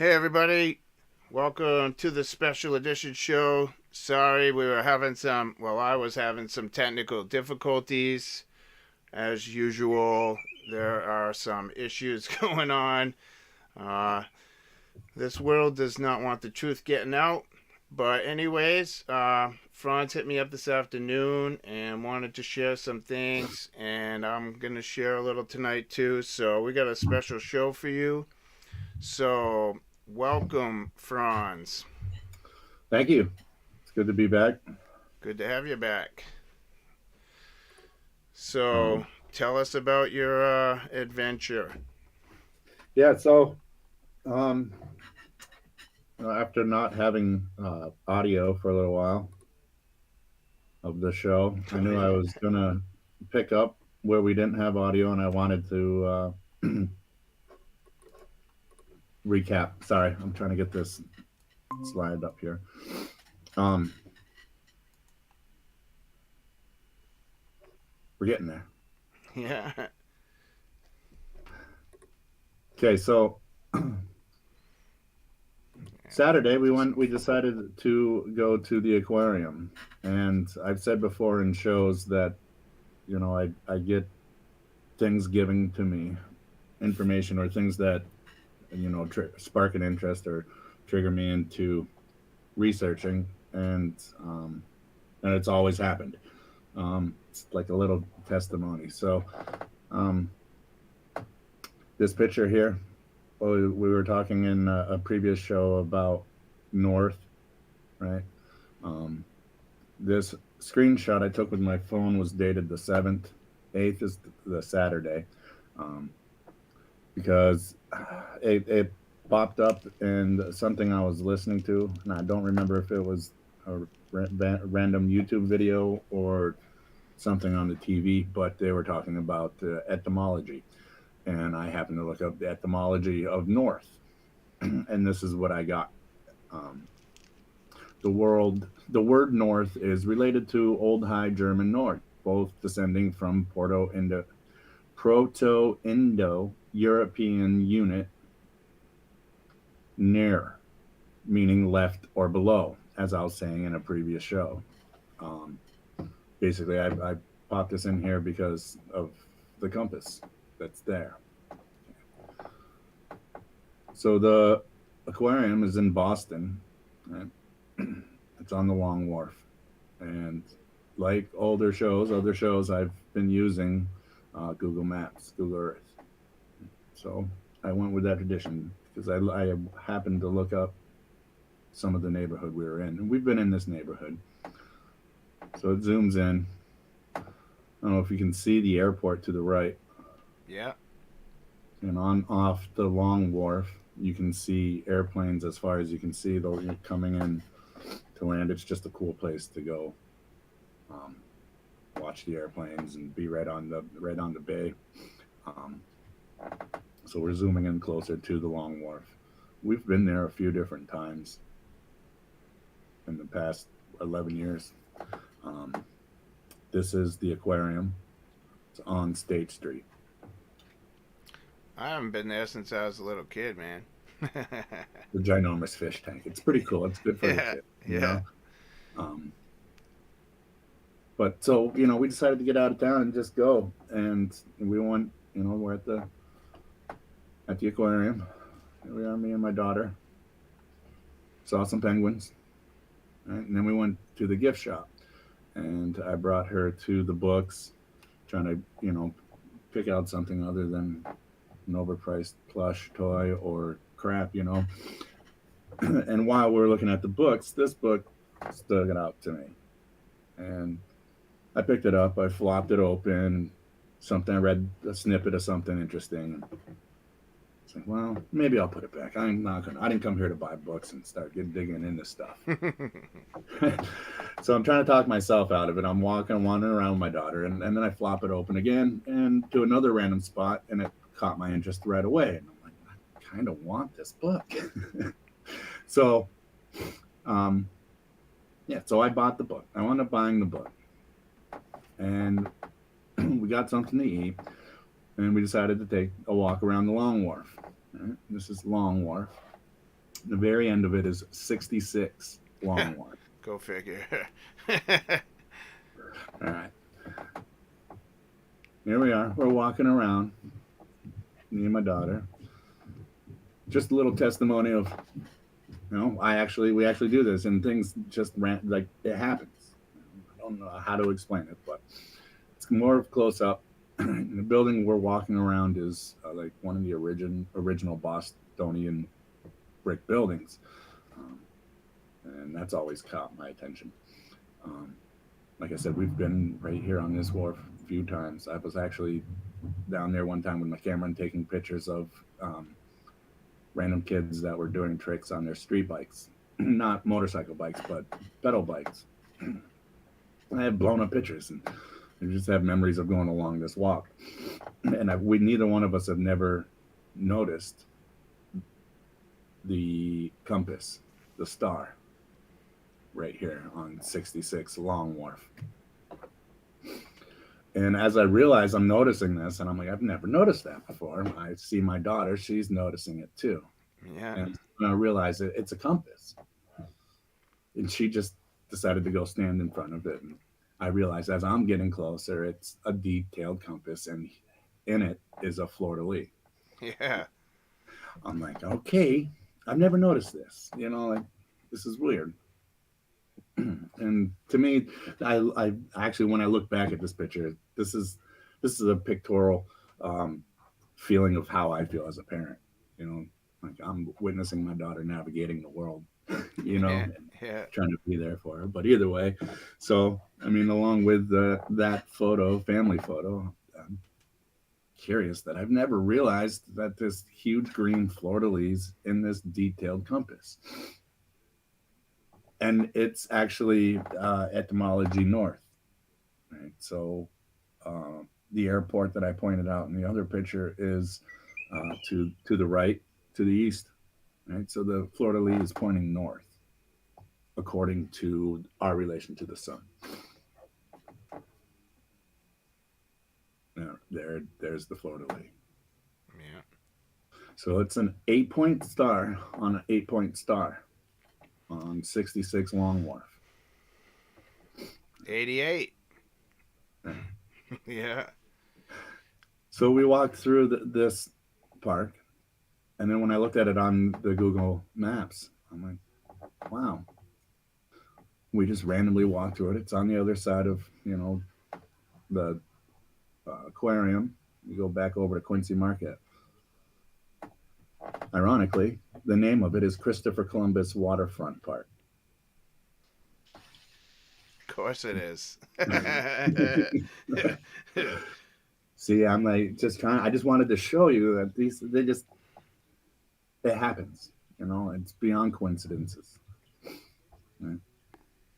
Hey everybody, welcome to the special edition show. Sorry, we were having I was having some technical difficulties. As usual, there are some issues going on. Uh, this world does not want the truth getting out. But, anyways, Franz hit me up this afternoon and wanted to share some things, and I'm going to share a little tonight too. So, we got a special show for you. So, welcome, Franz. Thank you. It's good to be back. Good to have you back. So, Um, tell us about your adventure. yeah, so um, after not having audio for a little while of the show, I knew I was going to pick up where we didn't have audio, and I wanted to recap. Sorry, I'm trying to get this slide up here. Um, we're getting there. Yeah. Okay, so Saturday we decided to go to the aquarium, and I've said before in shows that I get things given to me, information or things that spark an interest or trigger me into researching, and it's always happened. It's like a little testimony. So um, this picture here, we were talking in a previous show about north, right? Um, this screenshot I took with my phone was dated the 7th. 8th is the Saturday. Um, because it popped up in something I was listening to, and I don't remember if it was a random YouTube video or something on the TV, but they were talking about etymology, and I happened to look up the etymology of North, and this is what I got. Um, the word North is related to Old High German North, both descending from Proto Indo European unit near, meaning left or below, as I was saying in a previous show. Um, Basically, I popped this in here because of the compass that's there. So the aquarium is in Boston. Right? It's on the Long Wharf, and like other shows, I've been using Google Maps, Google Earth. So I went with that tradition because I happened to look up some of the neighborhood we were in. And we've been in this neighborhood. So it zooms in. I don't know if you can see the airport to the right. Yeah. And on off the Long Wharf, you can see airplanes as far as you can see, though you're coming in to land. It's just a cool place to go um, watch the airplanes and be right on the bay. Um, so we're zooming in closer to the Long Wharf. We've been there a few different times in the past 11 years. Um, this is the aquarium. It's on State Street. I haven't been there since I was a little kid, man. The ginormous fish tank. It's pretty cool. It's good for the Yeah. kid, you Yeah. know. Um, but so we decided to get out of town and just go, and we went. We're at the aquarium. Here we are, me and my daughter. Saw some penguins, right? And then we went to the gift shop, and I brought her to the books, trying to pick out something other than an overpriced plush toy or crap. And while we are looking at the books, this book stood out to me, and I picked it up. I flopped it open. Something I read a snippet of something interesting. It's like, well, maybe I'll put it back. I'm not gonna. I didn't come here to buy books and start digging into stuff. So I'm trying to talk myself out of it. I'm wandering around with my daughter, and then I flop it open again and to another random spot, and it caught my interest right away. And I'm like, I kind of want this book. So, um, yeah, so I bought the book. I wound up buying the book, and we got something to eat, and we decided to take a walk around the Long Wharf. Right? This is Long Wharf. The very end of it is 66 long one. Go figure. All right. Here we are. We're walking around, me and my daughter. Just a little testimony of, we actually do this, and things just ran like it happens. I don't know how to explain it, but it's more close up. The building we're walking around is like one of the original Bostonian brick buildings, um, and that's always caught my attention. Um, like I said, we've been right here on this wharf a few times. I was actually down there one time with my camera and taking pictures of random kids that were doing tricks on their street bikes, not motorcycle bikes, but pedal bikes. I have blown up pictures, and I just have memories of going along this walk. And we neither one of us have never noticed the compass, the star, right here on 66 Long Wharf. And as I realize I'm noticing this, and I'm like, I've never noticed that before. I see my daughter; she's noticing it too. Yeah. And I realize it's a compass, and she just decided to go stand in front of it. And I realize as I'm getting closer, it's a detailed compass, and in it is a fleur de lis. Yeah. I'm like, okay, I've never noticed this. Like this is weird. And to me, I actually, when I look back at this picture, this is a pictorial um, feeling of how I feel as a parent. You know, like I'm witnessing my daughter navigating the world. Yeah. And Yeah. trying to be there for her. But either way, so I mean, along with that family photo, I'm curious that I've never realized that this huge green fleur de lis in this detailed compass, and it's actually etymology north, right? So the airport that I pointed out in the other picture is to the right, to the east, right? So the fleur de lis is pointing north, according to our relation to the sun. There's the fleur de lis. Yeah. So it's an 8-point star on an 8-point star on 66 Long Wharf. 88. Yeah. So we walked through this park, and then when I looked at it on the Google Maps, I'm like, wow. We just randomly walked through it. It's on the other side of the aquarium. You go back over to Quincy Market. Ironically, the name of it is Christopher Columbus Waterfront Park. Of course it is. See, I'm like just trying. I just wanted to show you that it happens. It's beyond coincidences. Right?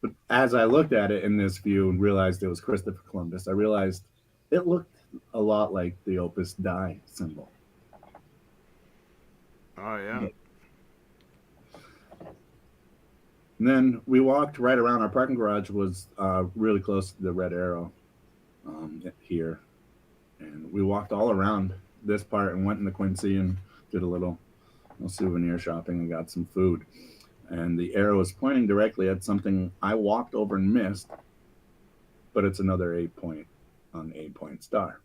But as I looked at it in this view and realized it was Christopher Columbus, I realized it looked a lot like the Opus Dei symbol. Oh yeah. And then we walked right around. Our parking garage was really close to the red arrow here. And we walked all around this part and went into Quincy and did a little souvenir shopping and got some food. And the arrow is pointing directly at something I walked over and missed, but it's another 8-point star.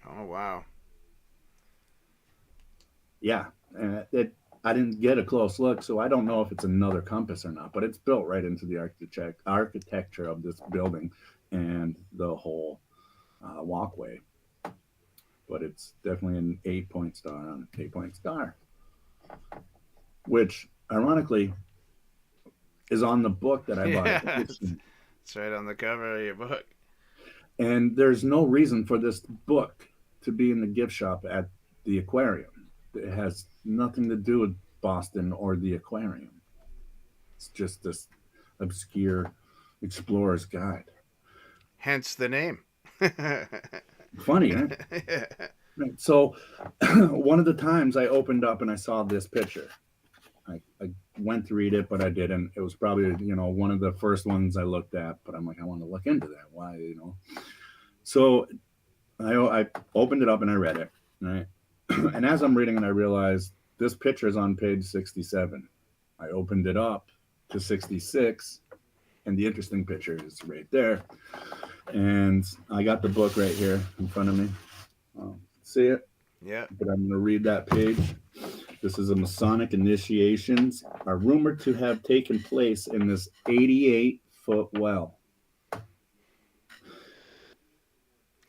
Oh wow. Yeah, and I didn't get a close look, so I don't know if it's another compass or not. But it's built right into the architecture of this building and the whole walkway. But it's definitely an 8-point star on an 8-point star, which ironically is on the book that I bought. Yeah. It's right on the cover of your book. And there's no reason for this book to be in the gift shop at the aquarium. It has nothing to do with Boston or the aquarium. It's just this obscure explorer's guide. Hence the name. Funny, right? Yeah. So one of the times I opened up and I saw this picture. I went to read it, but I didn't. It was probably, one of the first ones I looked at, but I'm like, I want to look into that. Why, So I opened it up and I read it, right? And as I'm reading it, I realized this picture is on page 67. I opened it up to 66, and the interesting picture is right there. And I got the book right here in front of me. See it? Yeah. But I'm going to read that page. This is a Masonic initiations are rumored to have taken place in this 88-foot well. Yeah.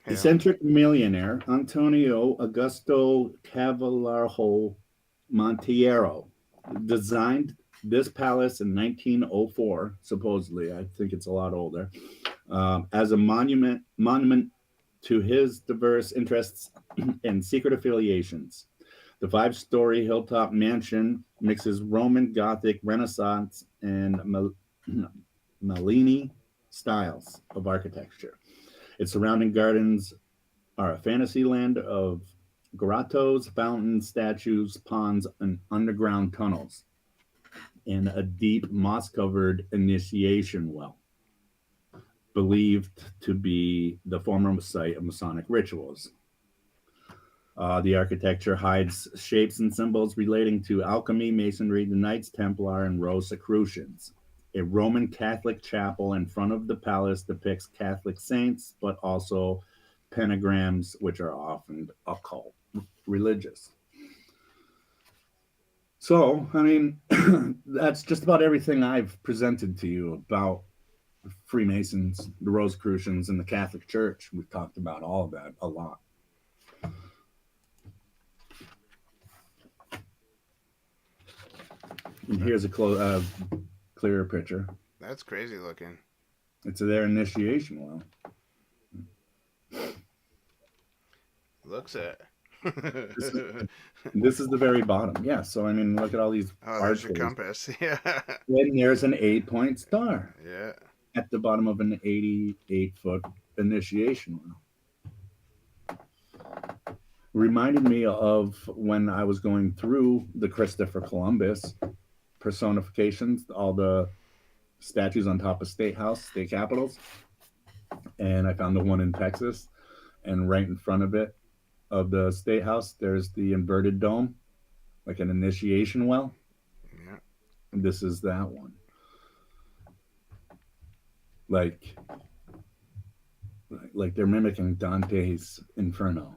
Eccentric millionaire Antonio Augusto Cavallaro Monteiro designed this palace in 1904, supposedly. I think it's a lot older, as a monument to his diverse interests and secret affiliations. The five-story hilltop mansion mixes Roman Gothic, Renaissance, and Mellini styles of architecture. Its surrounding gardens are a fantasy land of grottos, fountains, statues, ponds, and underground tunnels, and a deep moss covered initiation well, believed to be the former site of Masonic rituals. The architecture hides shapes and symbols relating to alchemy, masonry, the Knights Templar, and Rosicrucians. A Roman Catholic chapel in front of the palace depicts Catholic saints, but also pentagrams, which are often occult, religious. So, I mean, that's just about everything I've presented to you about Freemasons, the Rosicrucians, and the Catholic Church. We've talked about all of that a lot. And here's a clearer picture. That's crazy looking. It's their initiation well. Looks it. This is the very bottom. Yeah. So, I mean, look at all these Oh, there's your compass. Yeah. And there's an 8-point star Yeah. at the bottom of an 88-foot initiation well. Reminded me of when I was going through the Christopher Columbus personifications, all the statues on top of state capitals, and I found the one in Texas, and right in front of it, of the state house, there's the inverted dome, like an initiation well. Yeah. And this is that one. Like they're mimicking Dante's Inferno,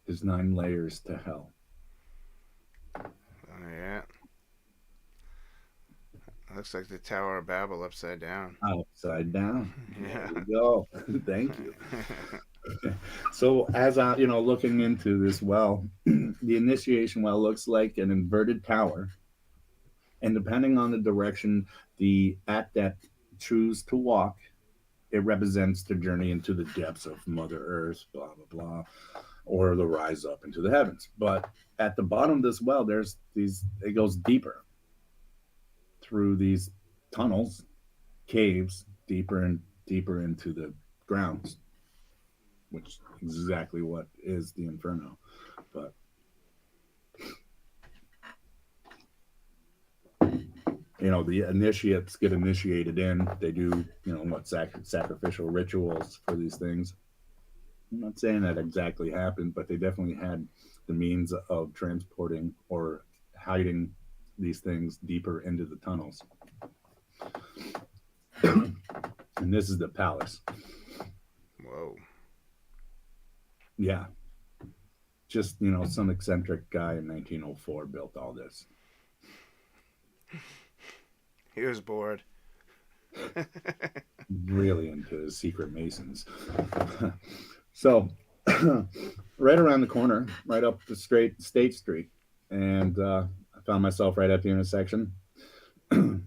his 9 layers to hell. Oh, yeah. Looks like the Tower of Babel upside down. Upside down. Yeah. There we go. Thank you. So as I, looking into this well, the initiation well looks like an inverted tower, and depending on the direction the adept choose to walk, it represents the journey into the depths of Mother Earth, blah blah blah, or the rise up into the heavens. But at the bottom of this well, there's these. It goes deeper through these tunnels, caves, deeper and deeper into the grounds, which is exactly what is the Inferno. But the initiates get initiated in. They do, sacrificial rituals for these things. I'm not saying that exactly happened, but they definitely had the means of transporting or hiding these things deeper into the tunnels. And this is the palace. Whoa. Yeah. Just, some eccentric guy in 1904 built all this. He was bored. Really into secret Masons. So, right around the corner, right up the State Street, and I found myself right at the intersection. And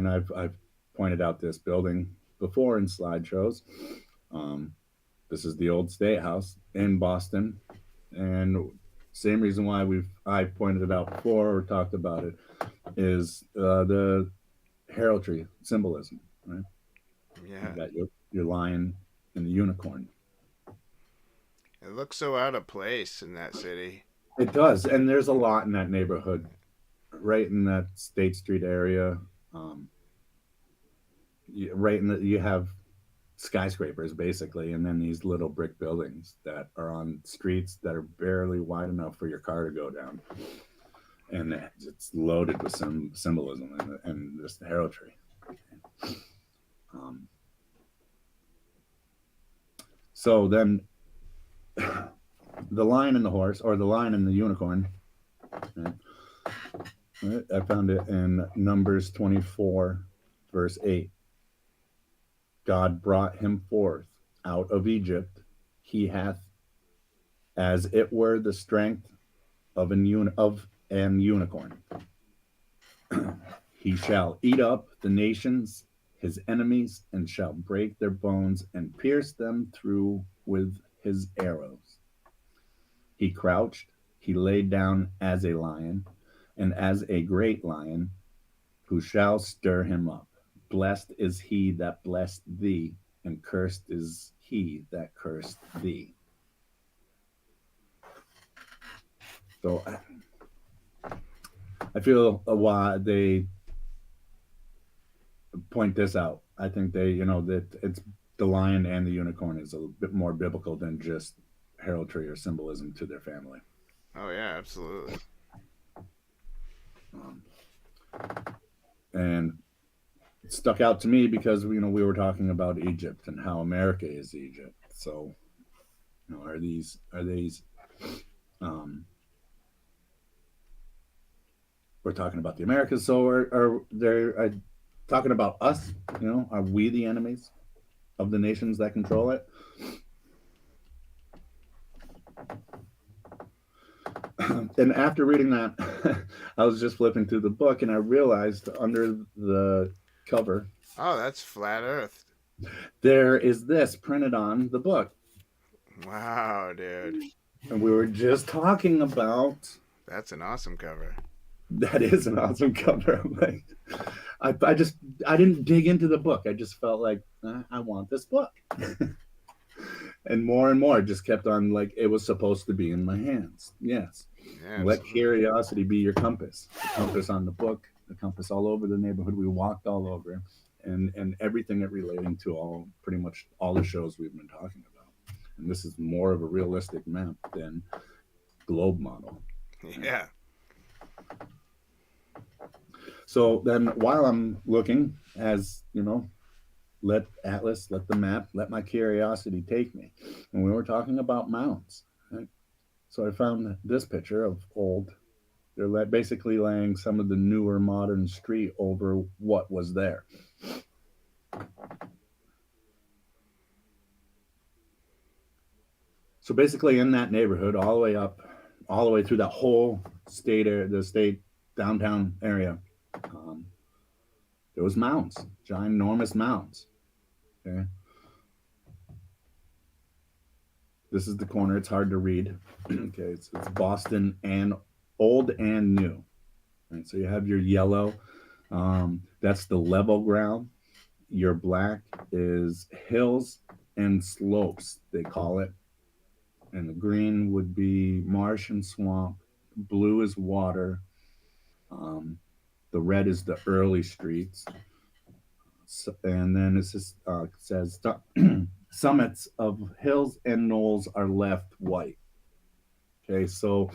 I've pointed out this building before in slideshows. This is the old State House in Boston, and same reason why I pointed it out before or talked about it is the heraldry symbolism, right? Yeah. You got your lion and the unicorn. It looks so out of place in that city. It does, and there's a lot in that neighborhood, right in that State Street area. You have skyscrapers basically, and then these little brick buildings that are on streets that are barely wide enough for your car to go down, and it's loaded with some symbolism and just heraldry. Um, so then, the lion and the horse, or the lion and the unicorn. Right? I found it in Numbers 24, verse 8. God brought him forth out of Egypt. He hath, as it were, the strength of an unicorn. He shall eat up the nations, his enemies, and shall break their bones and pierce them through with his arrows. He crouched, he laid down as a lion, and as a great lion, who shall stir him up? Blessed is he that blessed thee, and cursed is he that cursed thee. So I feel why they point this out. I think they, that it's the lion and the unicorn is a bit more biblical than just heraldry or symbolism to their family. Oh yeah, absolutely. And it stuck out to me because we were talking about Egypt and how America is Egypt. So, are these we're talking about the Americas. So are they talking about us? Are we the enemies of the nations that control it? And after reading that, I was just flipping through the book and I realized under the cover, oh, that's flat Earth. There is this printed on the book. Wow, dude. And we were just talking about. That's an awesome cover. That is an awesome cover. Like, I didn't dig into the book. I just felt like I want this book. And more just kept on like it was supposed to be in my hands. Yes. Yeah, let curiosity be your compass. The compass on the book, the compass all over the neighborhood. We walked all over, and everything it relating to pretty much all the shows we've been talking about. And this is more of a realistic map than globe model. Yeah. So then, while I'm looking, as let the map, let my curiosity take me. And we were talking about mounds. Right? So I found this picture of old. They're basically laying some of the newer modern street over what was there. So basically in that neighborhood, all the way through that whole the state downtown area, there was mounds, ginormous mounds. Okay. This is the corner. It's hard to read. Okay, it's Boston and old and new. Right, so you have your yellow. That's the level ground. Your black is hills and slopes, they call it. And the green would be marsh and swamp. Blue is water. The red is the early streets. So, and then it says summits of hills and knolls are left white. Okay, so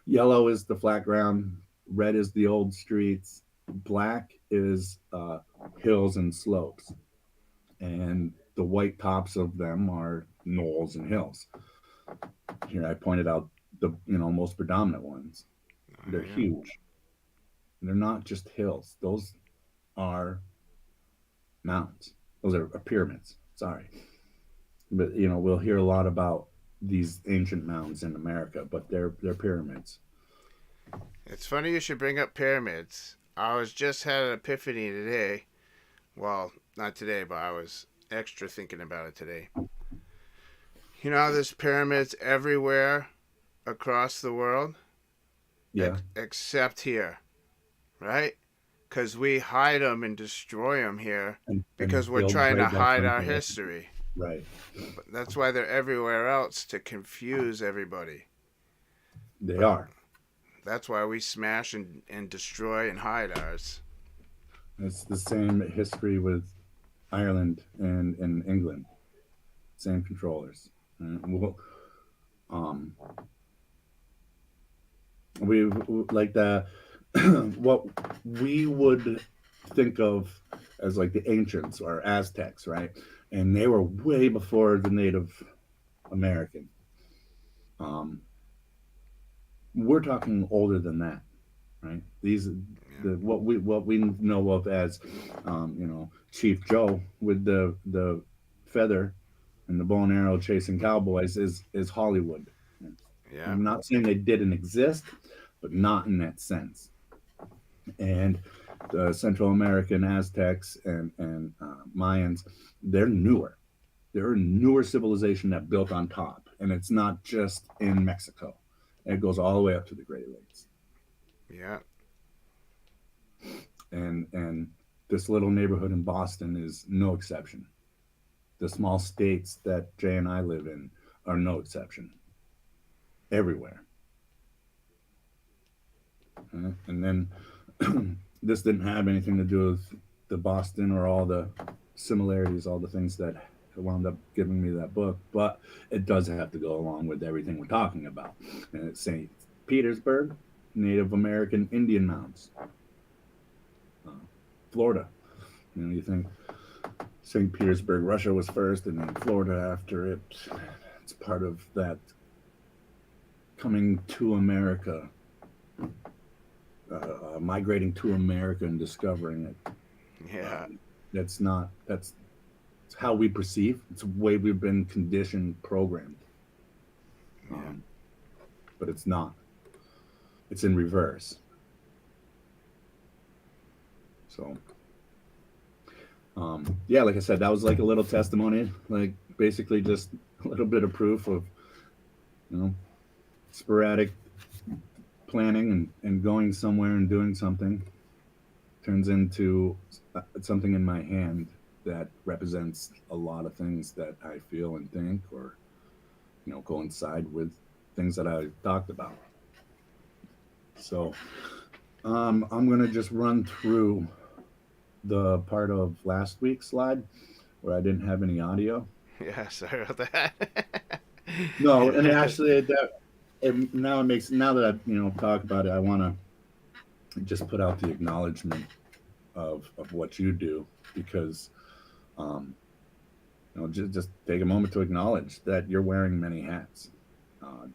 yellow is the flat ground, red is the old streets, black is hills and slopes, and the white tops of them are knolls and hills. Here I pointed out the most predominant ones. They're huge. They're not just hills. Those are mountains. Those are pyramids. Sorry. But we'll hear a lot about these ancient mounds in America, but they're pyramids. It's funny you should bring up pyramids. I was just had an epiphany today. Well, not today, but I was extra thinking about it today. You know how there's pyramids everywhere across the world? Yeah. Except here, right? Because we hide them and destroy them here because we're trying to hide our history. Right. But that's why they're everywhere else, to confuse everybody. They are. That's why we smash and destroy and hide ours. It's the same history with Ireland and England, same controllers. We'll, um, we like the what we would think of as like the ancients or Aztecs, right? And they were way before the Native American. Um, we're talking older than that, right? These Yeah. the what we know of as Chief Joe with the feather and the bow and arrow chasing cowboys is Hollywood. Yeah. I'm not saying they didn't exist, but not in that sense. And the Central American Aztecs and Mayans, they're newer. They're a newer civilization that built on top, and it's not just in Mexico. It goes all the way up to the Great Lakes. Yeah. And this little neighborhood in Boston is no exception. The small states that Jay and I live in are no exception. Everywhere. And then this didn't have anything to do with the Boston or all the similarities, all the things that wound up giving me that book, but it does have to go along with everything we're talking about. And it's St. Petersburg, Native American Indian mounds, uh, Florida. You think St. Petersburg, Russia was first, and then Florida after it. It's part of that coming to America, migrating to America and discovering it. Yeah. That's it's how we perceive. It's the way we've been conditioned, programmed. Yeah. Um, but it's not. It's in reverse. So, yeah, like I said, that was like a little testimony, like basically just a little bit of proof of, you know, sporadic planning and going somewhere and doing something turns into something in my hand that represents a lot of things that I feel and think, or coincide with things that I talked about. So I'm gonna just run through the part of last week's slide where I didn't have any audio. Yeah. Sorry about that. No, and actually now it makes, now that I talk about it, I want to just put out the acknowledgement of what you do, because um, just take a moment to acknowledge that you're wearing many hats. Uh,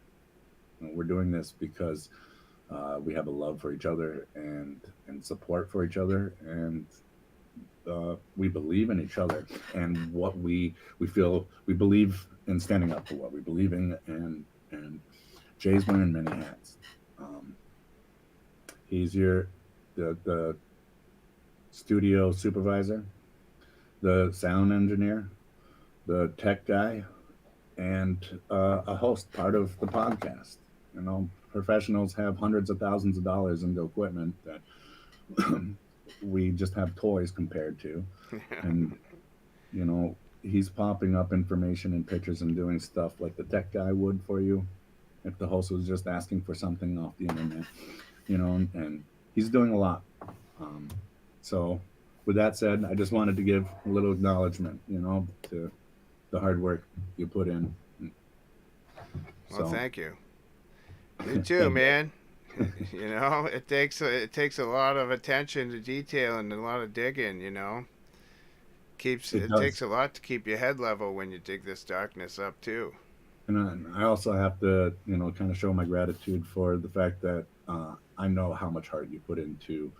we're doing this because we have a love for each other and support for each other, and we believe in each other and what we feel. We believe in standing up for what we believe in, and Jay's wearing many hats. Um, he's the studio supervisor, the sound engineer, the tech guy, and a host, part of the podcast. Professionals have hundreds of thousands of dollars into equipment that we just have toys compared to. And, he's popping up information and pictures and doing stuff like the tech guy would for you if the host was just asking for something off the internet, and he's doing a lot. Um, so, with that said, I just wanted to give a little acknowledgement, to the hard work you put in. Well, So, thank you. You too, man. It takes a lot of attention to detail and a lot of digging. it It takes does. a lot to keep your head level when you dig this darkness up too. And I also have to, kind of show my gratitude for the fact that I know how much heart you put into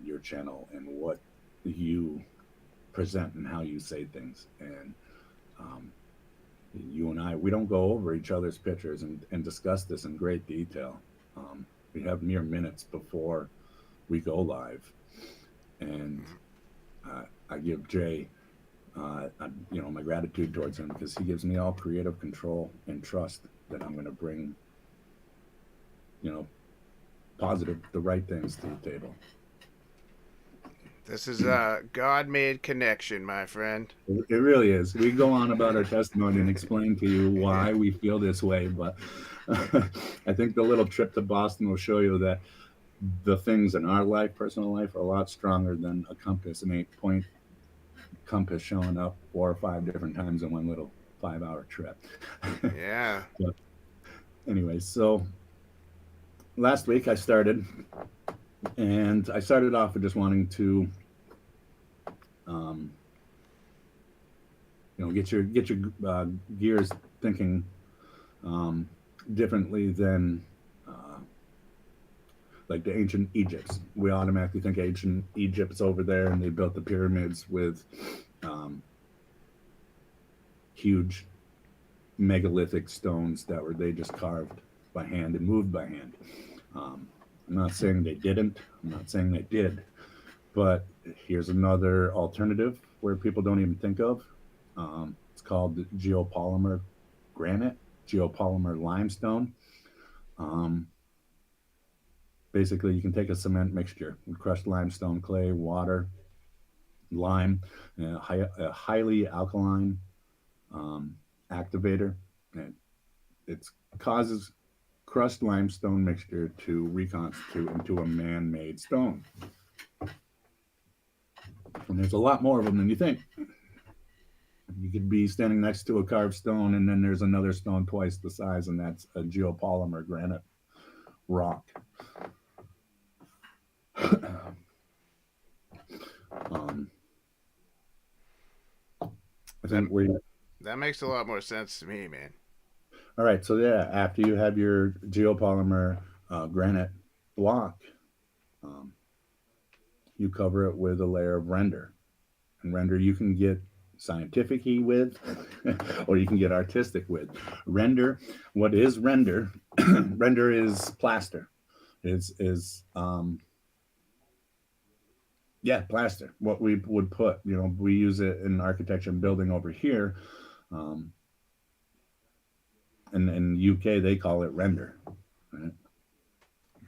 your channel and what you present and how you say things. And um, you and I, we don't go over each other's pictures and discuss this in great detail. We have mere minutes before we go live. And I give Jay, my gratitude towards him, because he gives me all creative control and trust that I'm going to bring, you know, positive, the right things to the table. This is a God-made connection, my friend. It really is. We go on about our testimony and explain to you why we feel this way, but I think the little trip to Boston will show you that the things in our life, personal life, are a lot stronger than a compass and 8 point compass showing up 4 or 5 different times in one little 5 hour trip. Yeah. But anyway, so last week I started, and I started off with just wanting to, um, get your gears thinking um, differently than uh, like the ancient Egypts. We automatically think ancient Egypt's over there, and they built the pyramids with um, huge megalithic stones that were they just carved by hand and moved by hand. Um, I'm not saying they didn't. I'm not saying they did. But here's another alternative where people don't even think of. It's called geopolymer granite, geopolymer limestone. Um, Basically, you can take a cement mixture, crushed limestone, clay, water, lime, a highly alkaline um, activator, and it causes crushed limestone mixture to reconstitute into a man-made stone. And there's a lot more of them than you think. You could be standing next to a carved stone, and then there's another stone twice the size, and that's a geopolymer granite rock. um, I That think we. that makes a lot more sense to me, man. All right, so yeah, after you have your geopolymer granite block, um, you cover it with a layer of render. And render you can get scientific with, or you can get artistic with. Render, what is render? Render is plaster. Is yeah, plaster. What we would put, we use it in architecture and building over here. Um, in UK, they call it render. Right? Mm.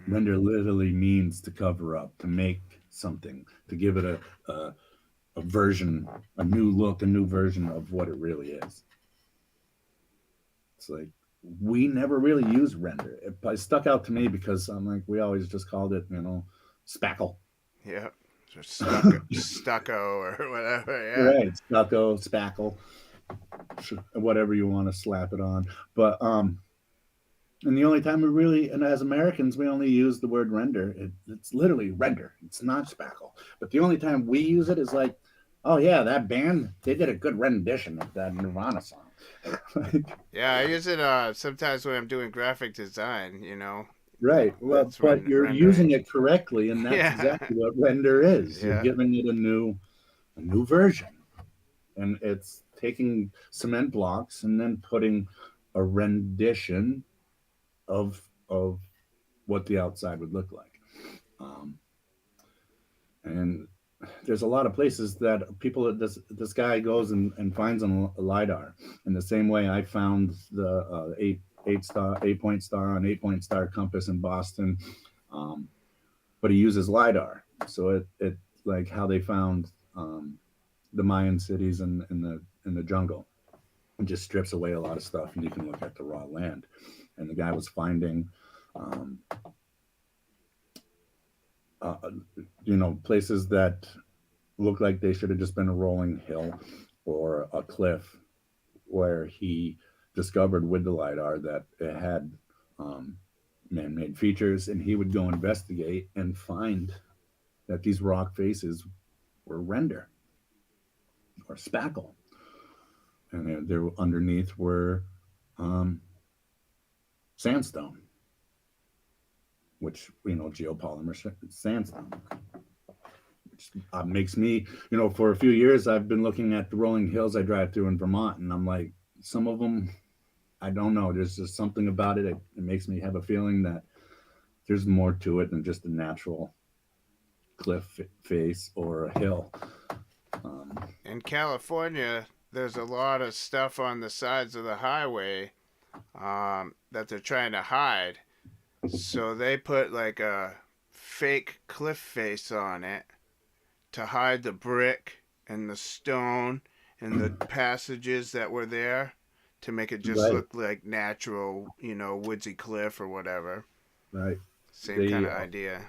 Render literally means to cover up, to make something, to give it a version, a new look, a new version of what it really is. It's like we never really use render. It stuck out to me because I'm like, we always just called it, spackle. Yep. Or stucco or whatever. Yeah. Right, stucco, spackle, whatever you want to slap it on. But and the only time we really, and as Americans, we only use the word render. It's literally render. It's not spackle. But the only time we use it is like, oh yeah, that band, they did a good rendition of that Nirvana song. Like, Yeah, I use it sometimes when I'm doing graphic design, right. Well, That's but you're rendering. using it correctly, and that's Yeah. exactly what render is. You're Yeah. giving it a new version, and it's taking cement blocks and then putting a rendition of what the outside would look like. Um, and there's a lot of places that people this guy goes and finds a lidar in the same way I found the eight point star on 8 point star compass in Boston, um, but he uses lidar, so it like how they found the Mayan cities in the jungle. It just strips away a lot of stuff, and you can look at the raw land. And the guy was finding um, uh, places that look like they should have just been a rolling hill or a cliff, where he discovered with the lidar that it had um, man-made features, and he would go investigate and find that these rock faces were render or spackle, and there underneath were um, sandstone, which geopolymer sandstone, which makes me, for a few years I've been looking at the rolling hills I drive through in Vermont, and I'm like, some of them, I don't know. There's just something about it. It makes me have a feeling that there's more to it than just a natural cliff face or a hill. Um, In California, there's a lot of stuff on the sides of the highway that they're trying to hide. So they put like a fake cliff face on it to hide the brick and the stone and the passages that were there to make it just right, look like natural, woodsy cliff or whatever. right. Same kind They of idea.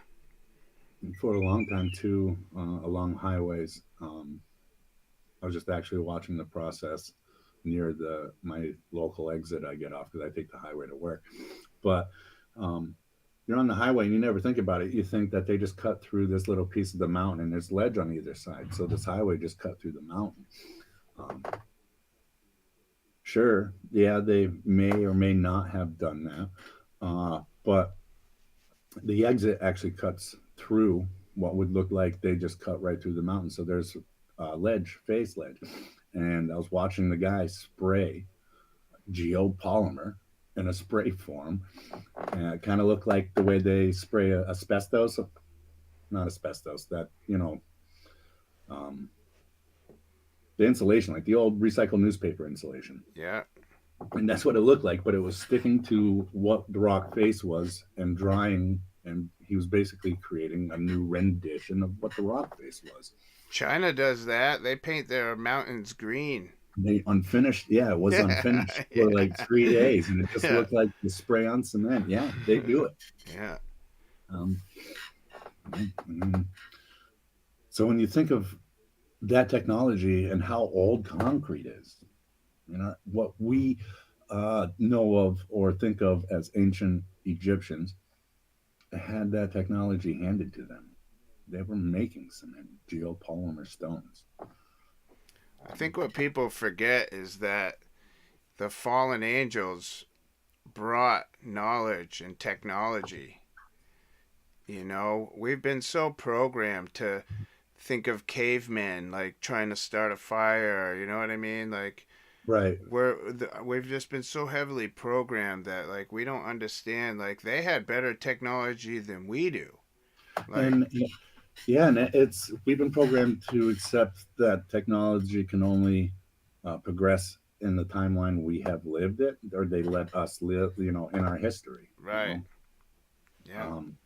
for a long time too, along highways. I was just actually watching the process near the my local exit I get off because I take the highway to work. But um, you're on the highway and you never think about it. You think that they just cut through this little piece of the mountain and there's ledge on either side. So this highway just cut through the mountain. Um, sure, yeah, they may or may not have done that. But the exit actually cuts through what would look like they just cut right through the mountain. So there's ledge, face ledge. And I was watching the guy spray geopolymer in a spray form. And it kind of looked like the way they spray asbestos, not asbestos, that, um, the insulation, like the old recycled newspaper insulation. Yeah. And that's what it looked like, but it was sticking to what the rock face was and drying. And he was basically creating a new rendition of what the rock face was. China does that. They paint their mountains green. They unfinished, yeah, it was unfinished for Yeah. like 3 days, and it just Yeah. looked like the spray on cement. Yeah, they do it. Yeah. Um, mm, so when you think of that technology and how old concrete is, what we know of or think of as ancient Egyptians had that technology handed to them. They were making cement, geopolymer stones. I think what people forget is that the fallen angels brought knowledge and technology. We've been so programmed to think of cavemen like trying to start a fire. You know what I mean? Like Right. we've just been so heavily programmed that like we don't understand. Like they had better technology than we do. Like And yeah, and it's we've been programmed to accept that technology can only progress in the timeline we have lived it, or they let us live, in our history. right. Yeah. Um,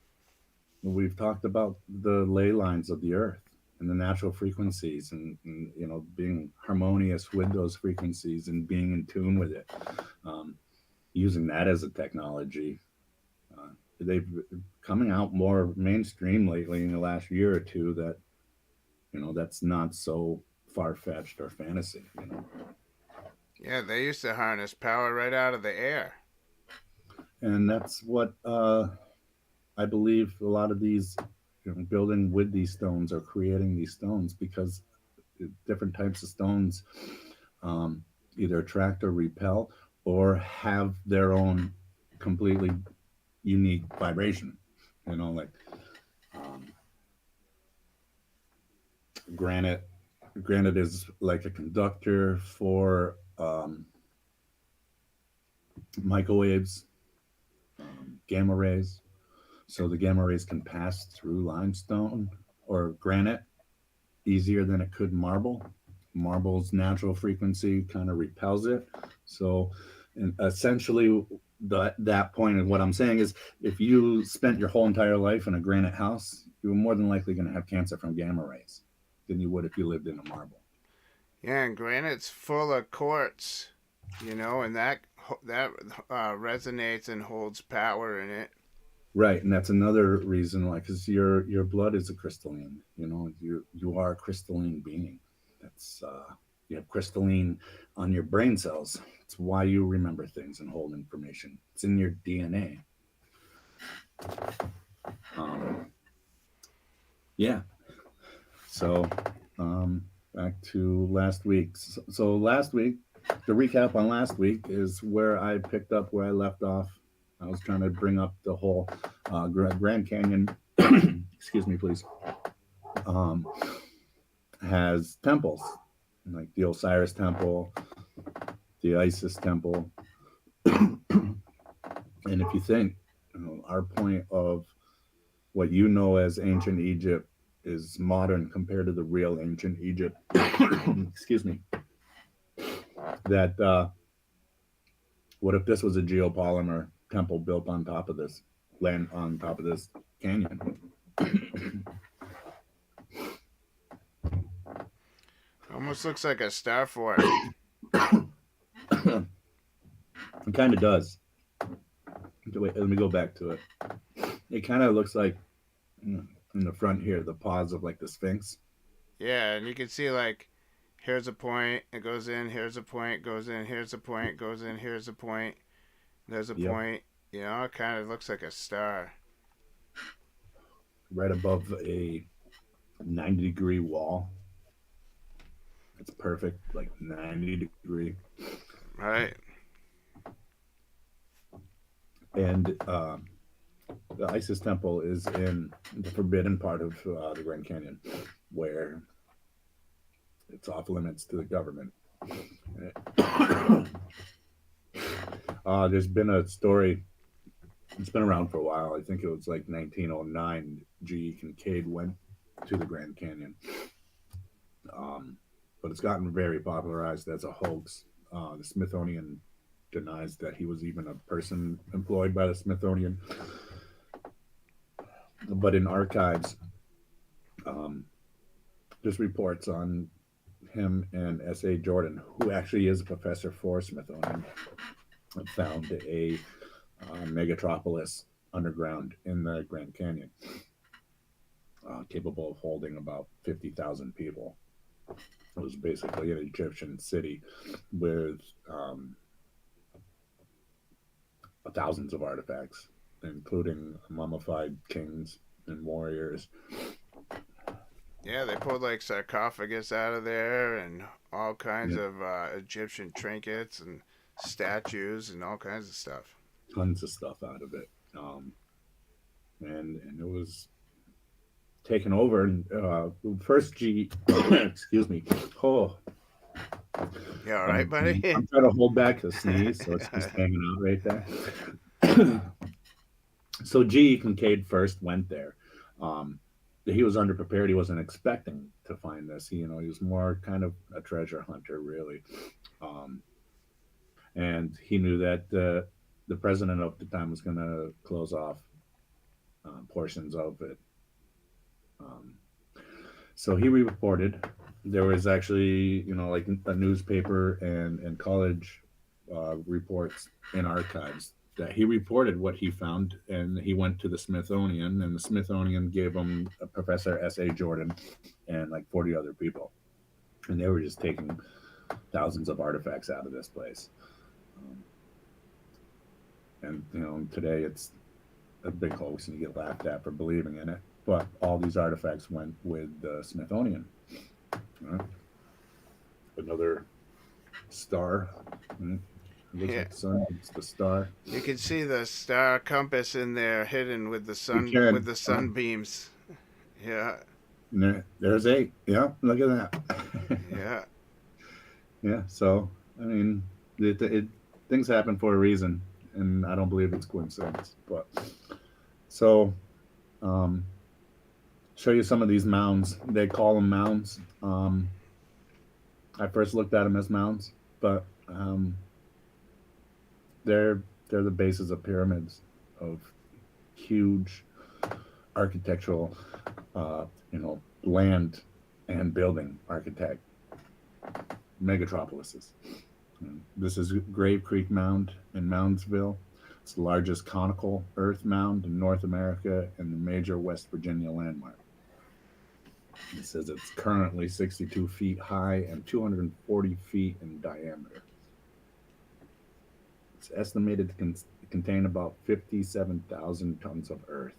we've talked about the ley lines of the earth and the natural frequencies, and being harmonious with those frequencies and being in tune with it, um, using that as a technology. They've coming out more mainstream lately in the last year or two that that's not so far fetched or fantasy. Yeah, they used to harness power right out of the air. And that's what I believe a lot of these building with these stones or creating these stones because different types of stones um, either attract or repel or have their own completely unique vibration. Like um, granite. Granite is like a conductor for microwaves, gamma rays. So the gamma rays can pass through limestone or granite easier than it could marble. Marble's natural frequency kind of repels it. So, and essentially, that point of what I'm saying is if you spent your whole entire life in a granite house, you're more than likely going to have cancer from gamma rays than you would if you lived in a marble. Yeah, and granite's full of quartz, and that resonates and holds power in it. Right, and that's another reason why, because your blood is a crystalline. You are a crystalline being. That's you have crystalline on your brain cells. It's why you remember things and hold information. It's in your DNA. Um, yeah. So back to last week. So last week, the recap on last week is where I picked up where I left off. I was trying to bring up the whole Grand Canyon. Excuse me, please. Um, has temples like the Osiris Temple, the Isis Temple, and if you think our point of what you know as ancient Egypt is modern compared to the real ancient Egypt. Excuse me. That what if this was a geopolymer temple built on top of this land, on top of this canyon? Almost looks like a star fort. It kind of does. Wait, let me go back to it. It kind of looks like in the front here, the paws of like the Sphinx. Yeah, and you can see like Here's a point. It goes in. Here's a point. Goes in. Here's a point. Goes in. Here's a point. There's a Yep, point. You know, it kind of looks like a star. right above a 90-degree wall. It's perfect, like 90 degree. Right. And the Isis temple is in the forbidden part of the Grand Canyon, where it's off limits to the government. There's been a story. It's been around for a while. I think it was like 1909. G. Kincaid went to the Grand Canyon, um, but it's gotten very popularized as a hoax. The Smithsonian denies that he was even a person employed by the Smithsonian, but in archives, um, there's reports on him and S.A. Jordan, who actually is a professor for Smithsonian, found a megatropolis underground in the Grand Canyon, capable of holding about 50,000 people. It was basically an Egyptian city with thousands of artifacts, including mummified kings and warriors. Yeah, they pulled like sarcophagus out of there and all kinds Yeah, of Egyptian trinkets and statues and all kinds of stuff. tons of stuff out of it. And it was taken over. First G, excuse me. Oh, Yeah, all right, buddy. I'm trying to hold back a sneeze, so it's just hanging out right there. So G. Kincaid first went there. Um, he was underprepared. He wasn't expecting to find this. He was more kind of a treasure hunter, really. Um, and he knew that the president of the time was going to close off portions of it. Um, so he reported. There was actually, like a newspaper and college reports in archives that he reported what he found, and he went to the Smithsonian, and the Smithsonian gave him a Professor S.A. Jordan and like 40 other people, and they were just taking thousands of artifacts out of this place. Um, and today it's a big hoax, and you get laughed at for believing in it. But all these artifacts went with the Smithsonian. Another star. Looks Yeah, like the sun. It's the star. you can see the star compass in there hidden with the You sun with can. the sunbeams. Yeah, There's 8. Yeah, look at that. yeah. Yeah. So I mean, things happen for a reason, and I don't believe it's coincidence. But so, um, show you some of these mounds. They call them mounds. I first looked at them as mounds, but they're they're the bases of pyramids, of huge architectural, land and building architect megatropolises. This is Grave Creek Mound in Moundsville. It's the largest conical earth mound in North America and the major West Virginia landmark. It says it's currently 62 feet high and 240 feet in diameter. It's estimated to contain about 57,000 tons of earth.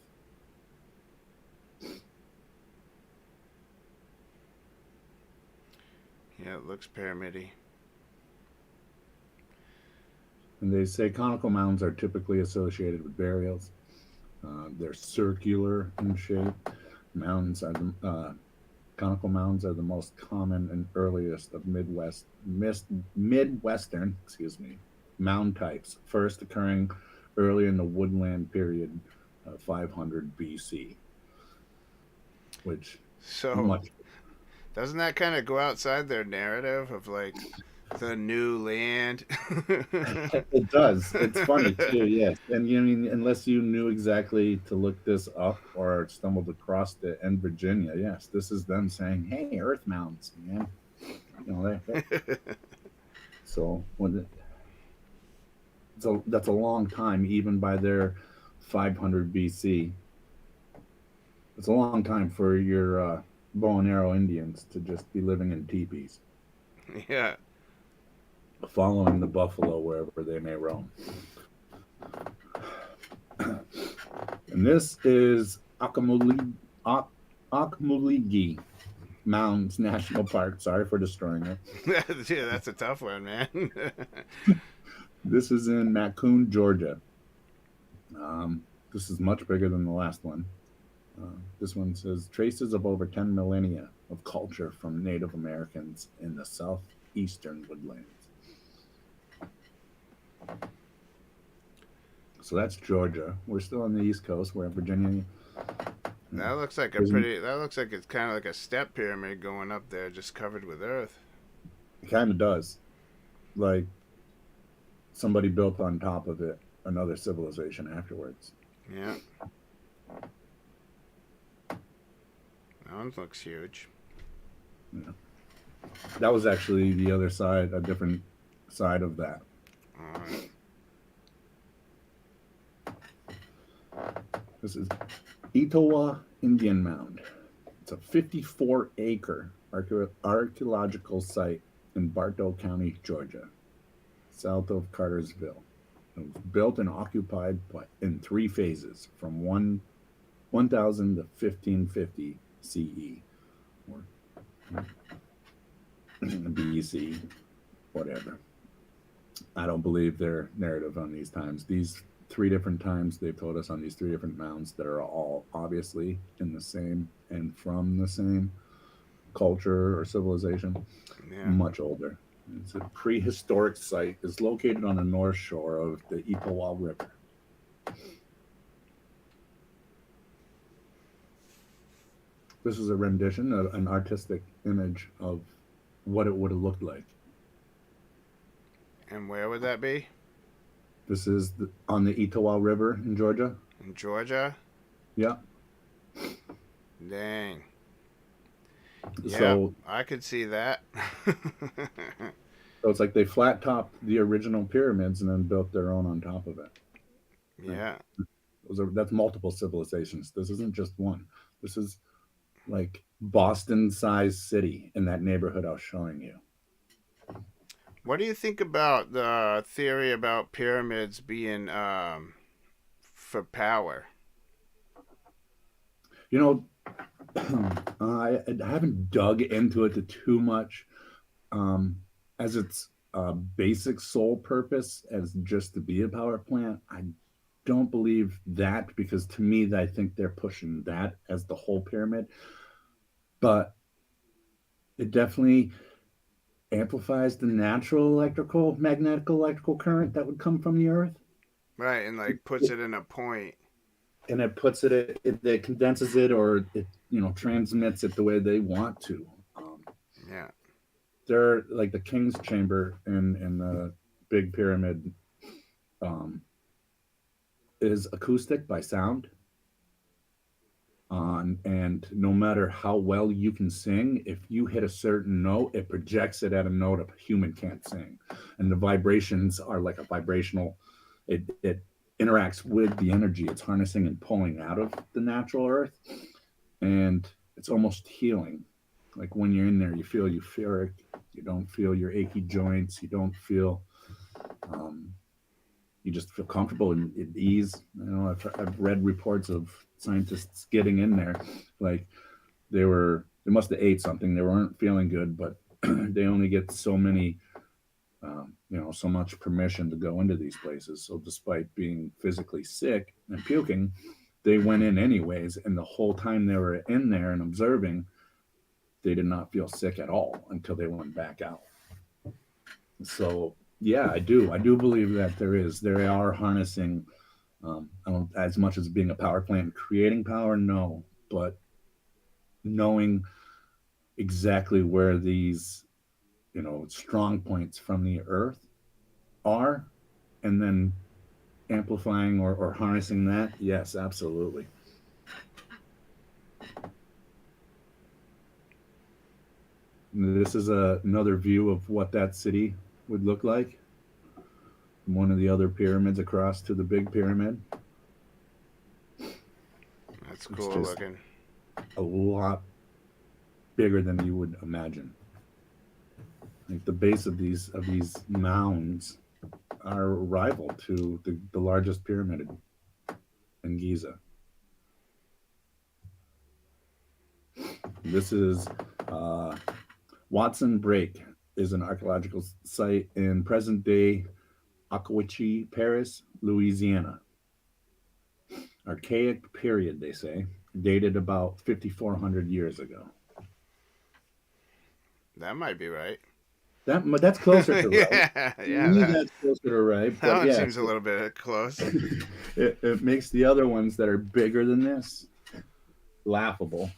Yeah, it looks pyramidy. And they say conical mounds are typically associated with burials. They're circular in shape. Mounds are conical mounds are the most common and earliest of Midwestern, mound types, first occurring early in the woodland period, 500 BC, which So much. doesn't that kind of go outside their narrative of like the new land? It does. It's funny too, yes. And unless you knew exactly to look this up or stumbled across it in Virginia, yes, this is them saying, "Hey, Earth mounds, man." So that's a long time, even by their 500 BC. It's a long time for your bow and arrow Indians to just be living in teepees. Yeah. following the buffalo wherever they may roam. And this is Akamuligi Mounds National Park. Sorry for destroying it. Yeah, that's a tough one, man. This is in Macon, Georgia. This is much bigger than the last one. This one says traces of over 10 millennia of culture from Native Americans in the southeastern woodlands. So that's Georgia. We're still on the East Coast. We're in Virginia. That looks like a pretty. That looks like it's kind of like a step pyramid going up there, just covered with earth. It kind of does. Like somebody built on top of it another civilization afterwards. Yeah. That one looks huge. Yeah. That was actually the other side, a different side of that. All right. This is Etowah Indian Mound. It's a 54-acre archaeological site in Bartow County, Georgia, south of Cartersville. It was built and occupied in 3 phases from 1000 to 1550 CE or BC, whatever. I don't believe their narrative on these times. These 3 different times they've told us on these 3 different mounds that are all obviously in the same and from the same culture or civilization, Yeah. much older. It's a prehistoric site. It's located on the north shore of the Etowah River. This is a rendition, an artistic image of what it would have looked like. And where would that be? This is on the Etowah River in Georgia. In Georgia? Yeah. Dang. Yeah, So I could see that. it's like they flat topped the original pyramids and then built their own on top of it. Yeah. That's multiple civilizations. This isn't just one. This is like Boston-sized city in that neighborhood I was showing you. What do you think about the theory about pyramids being for power? You know, I haven't dug into it too much, as its basic sole purpose as just to be a power plant. I don't believe that, because to me, I think they're pushing that as the whole pyramid. But it definitely amplifies the natural magnetic electrical current that would come from the earth. Right, and like puts it in a point. And it puts it condenses it, or it, transmits it the way they want to. Yeah. They're like the King's Chamber in the Big Pyramid is acoustic by sound. And no matter how well you can sing, if you hit a certain note, it projects it at a note a human can't sing. And the vibrations are like a vibrational, it interacts with the energy it's harnessing and pulling out of the natural earth. And it's almost healing. Like when you're in there, you feel euphoric. You don't feel your achy joints. You don't feel, you just feel comfortable and at ease. I've read reports of scientists getting in there, like they must have ate something. They weren't feeling good, but they only get so many, so much permission to go into these places. So despite being physically sick and puking, they went in anyways. And the whole time they were in there and observing, they did not feel sick at all until they went back out. So yeah, I do believe that they are harnessing, I don't, as much as being a power plant, creating power, no, but knowing exactly where these, strong points from the earth are, and then amplifying or harnessing that. Yes, absolutely. This is another view of what that city would look like. One of the other pyramids across to the Big Pyramid. That's cool looking. A lot bigger than you would imagine. Like the base of these mounds are rival to the largest pyramid in Giza. This is uh, Watson Break is an archaeological site in present day Acquachie Paris, Louisiana. Archaic period, they say, dated about 5,400 years ago. That might be right. That's closer to right. Yeah, To yeah. me, That that's closer to right. that But one yeah, seems a little bit close. it makes the other ones that are bigger than this laughable.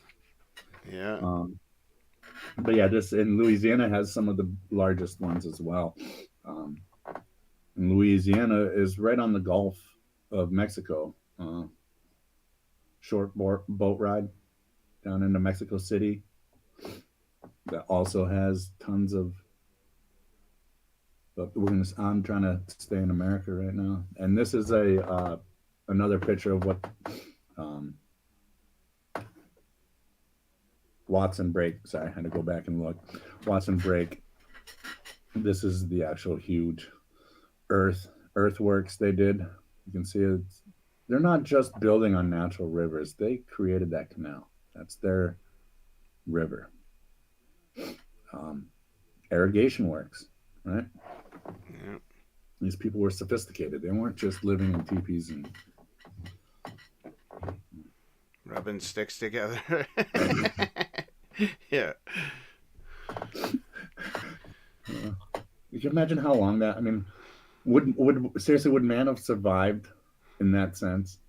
Yeah. Um, but yeah, this in Louisiana has some of the largest ones as well. Um, and Louisiana is right on the Gulf of Mexico. Short boat ride down into Mexico City. That also has tons of. But I'm trying to stay in America right now, and this is a another picture of what um, Watson Break. Sorry, I had to go back and look. Watson Break. This is the actual huge earthworks they did. You can see it's. They're not just building on natural rivers. They created that canal. That's their river. Um, Irrigation works, right? Yeah. These people were sophisticated. They weren't just living in teepees and Rubbing sticks together. Yeah. you can imagine how long that. I mean, would man have survived in that sense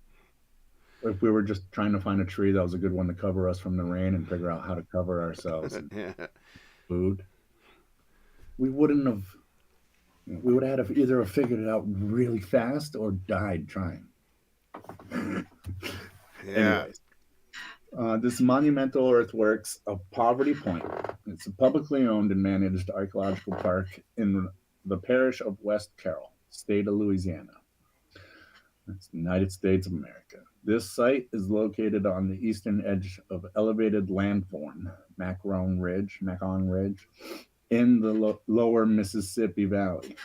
if we were just trying to find a tree that was a good one to cover us from the rain and figure out how to cover ourselves and Yeah. food? We wouldn't have. We would have had to either have figured it out really fast or died trying. Yeah. Anyways, this monumental earthworks of Poverty Point. It's a publicly owned and managed archaeological park in the parish of West Carroll, state of Louisiana. That's the United States of America. This site is located on the eastern edge of elevated landform, Macon Ridge, in the lower Mississippi Valley.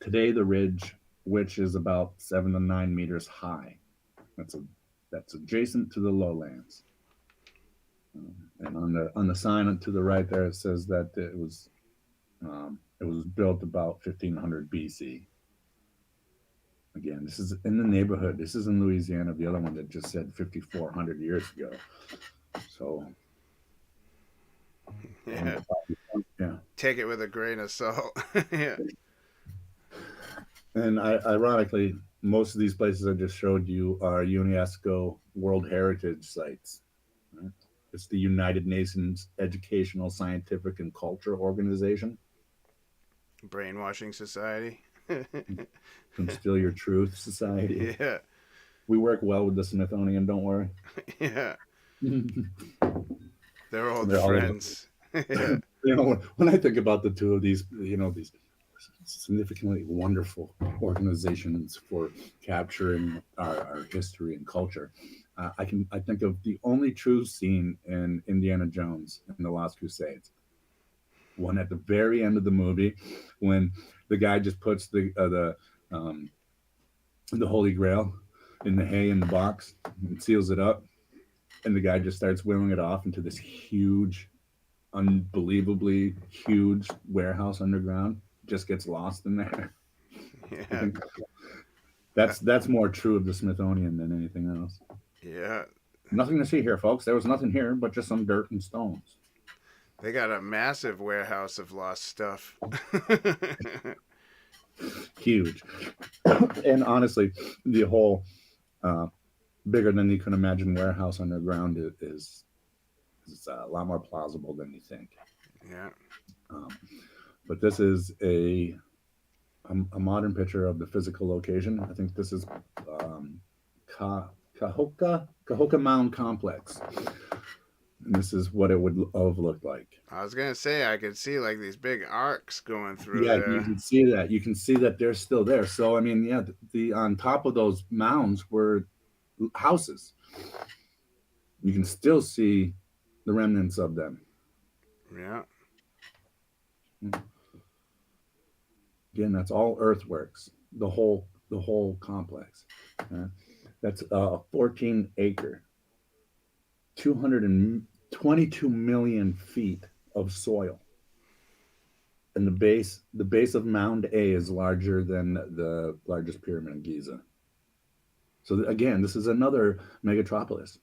Today, the ridge, which is about 7 to 9 meters high, that's adjacent to the lowlands. And on the sign to the right there, it says that it was built about 1500 BC. Again, this is in the neighborhood. This is in Louisiana. The other one that just said 5,400 years ago. So, Yeah. yeah. Take it with a grain of salt. Yeah. And ironically, most of these places I just showed you are UNESCO World Heritage Sites. Right? It's the United Nations Educational, Scientific, and Culture Organization. Brainwashing society. Conceal Your Truth Society. Yeah. We work well with the Smithsonian, don't worry. Yeah. They're old They're all friends. Yeah. When I think about the two of these, these significantly wonderful organizations for capturing our history and culture, I think of the only true scene in Indiana Jones and the Lost Crusades. One at the very end of the movie, when the guy just puts the Holy Grail in the hay in the box and seals it up, and the guy just starts wheeling it off into this huge, unbelievably huge warehouse underground. Just gets lost in there. I Yeah. think that's more true of the Smithsonian than anything else. Yeah. Nothing to see here, folks. There was nothing here but just some dirt and stones. They got a massive warehouse of lost stuff. Huge. And honestly, the whole bigger than you can imagine warehouse underground is a lot more plausible than you think. Yeah. But this is a modern picture of the physical location. I think this is Cahokia Mound Complex. And this is what it would have looked like. I was gonna say I could see like these big arcs going through Yeah, there. you can see that. You can see that they're still there. So I mean, yeah, the on top of those mounds were houses. You can still see the remnants of them. Yeah. Again, that's all earthworks. The whole complex. Uh, that's a 14-acre, 222 million feet of soil, and the base of Mound A is larger than the largest pyramid in Giza. So again, this is another megatropolis.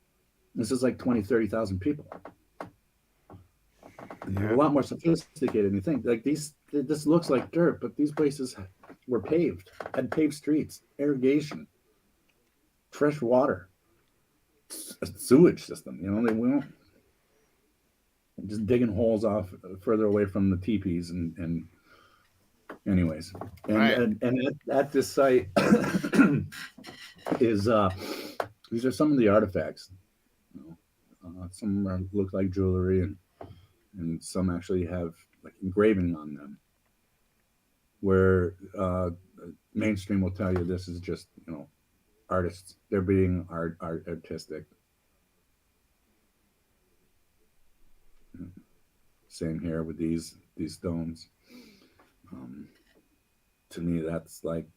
This is like 20, 30,000 people. And they're a Yeah. lot more sophisticated than you think. Like this looks like dirt, but these places were paved, had paved streets, irrigation, fresh water, a sewage system. They weren't just digging holes off further away from the teepees and anyways, Right. and at this site is these are some of the artifacts. You some look like jewelry, and some actually have like engraving on them. Where mainstream will tell you this is just artists. They're being artistic. Same here with these stones. Um, to me, that's like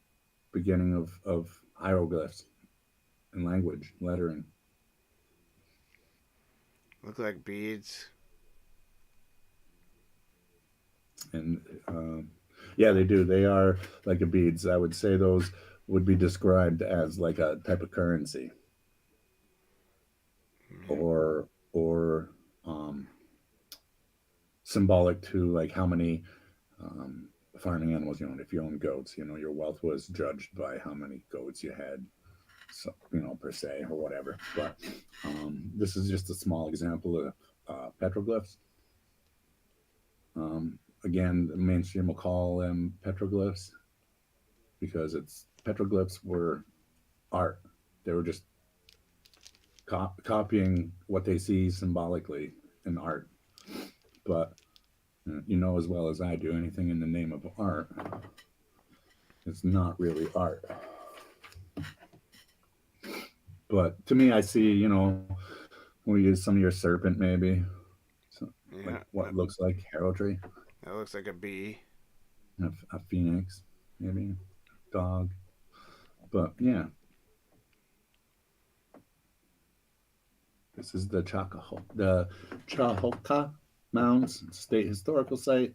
beginning of hieroglyphs and language lettering. Look like beads. And yeah, they do. They are like a beads. I would say those would be described as like a type of currency, Yeah. or um, symbolic to like how many farming animals you own. If you own goats, your wealth was judged by how many goats you had, so per se or whatever. But this is just a small example of petroglyphs. Again, the mainstream will call them petroglyphs because petroglyphs were art. They were just copying what they see symbolically in art. But you know as well as I do, anything in the name of art is not really art. But to me, I see, we use some of your serpent maybe, so, like Yeah. what looks like heraldry, That looks like a bee. a phoenix, maybe dog. But yeah, this is the Chahoka Mounds State Historical Site,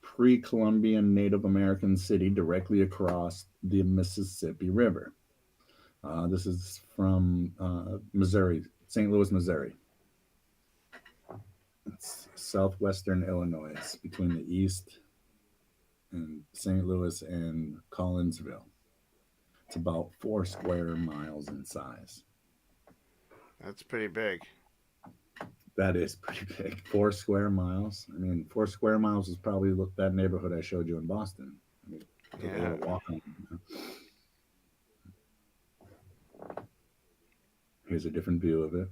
pre-Columbian Native American city directly across the Mississippi River. This is from Missouri, St. Louis, Missouri. It's southwestern Illinois. It's between the east and St. Louis and Collinsville. It's about 4 square miles in size. That's pretty big. That is pretty big. 4 square miles. I mean, 4 square miles is probably that neighborhood I showed you in Boston. I mean, took a Yeah. little walk on. Here's a different view of it.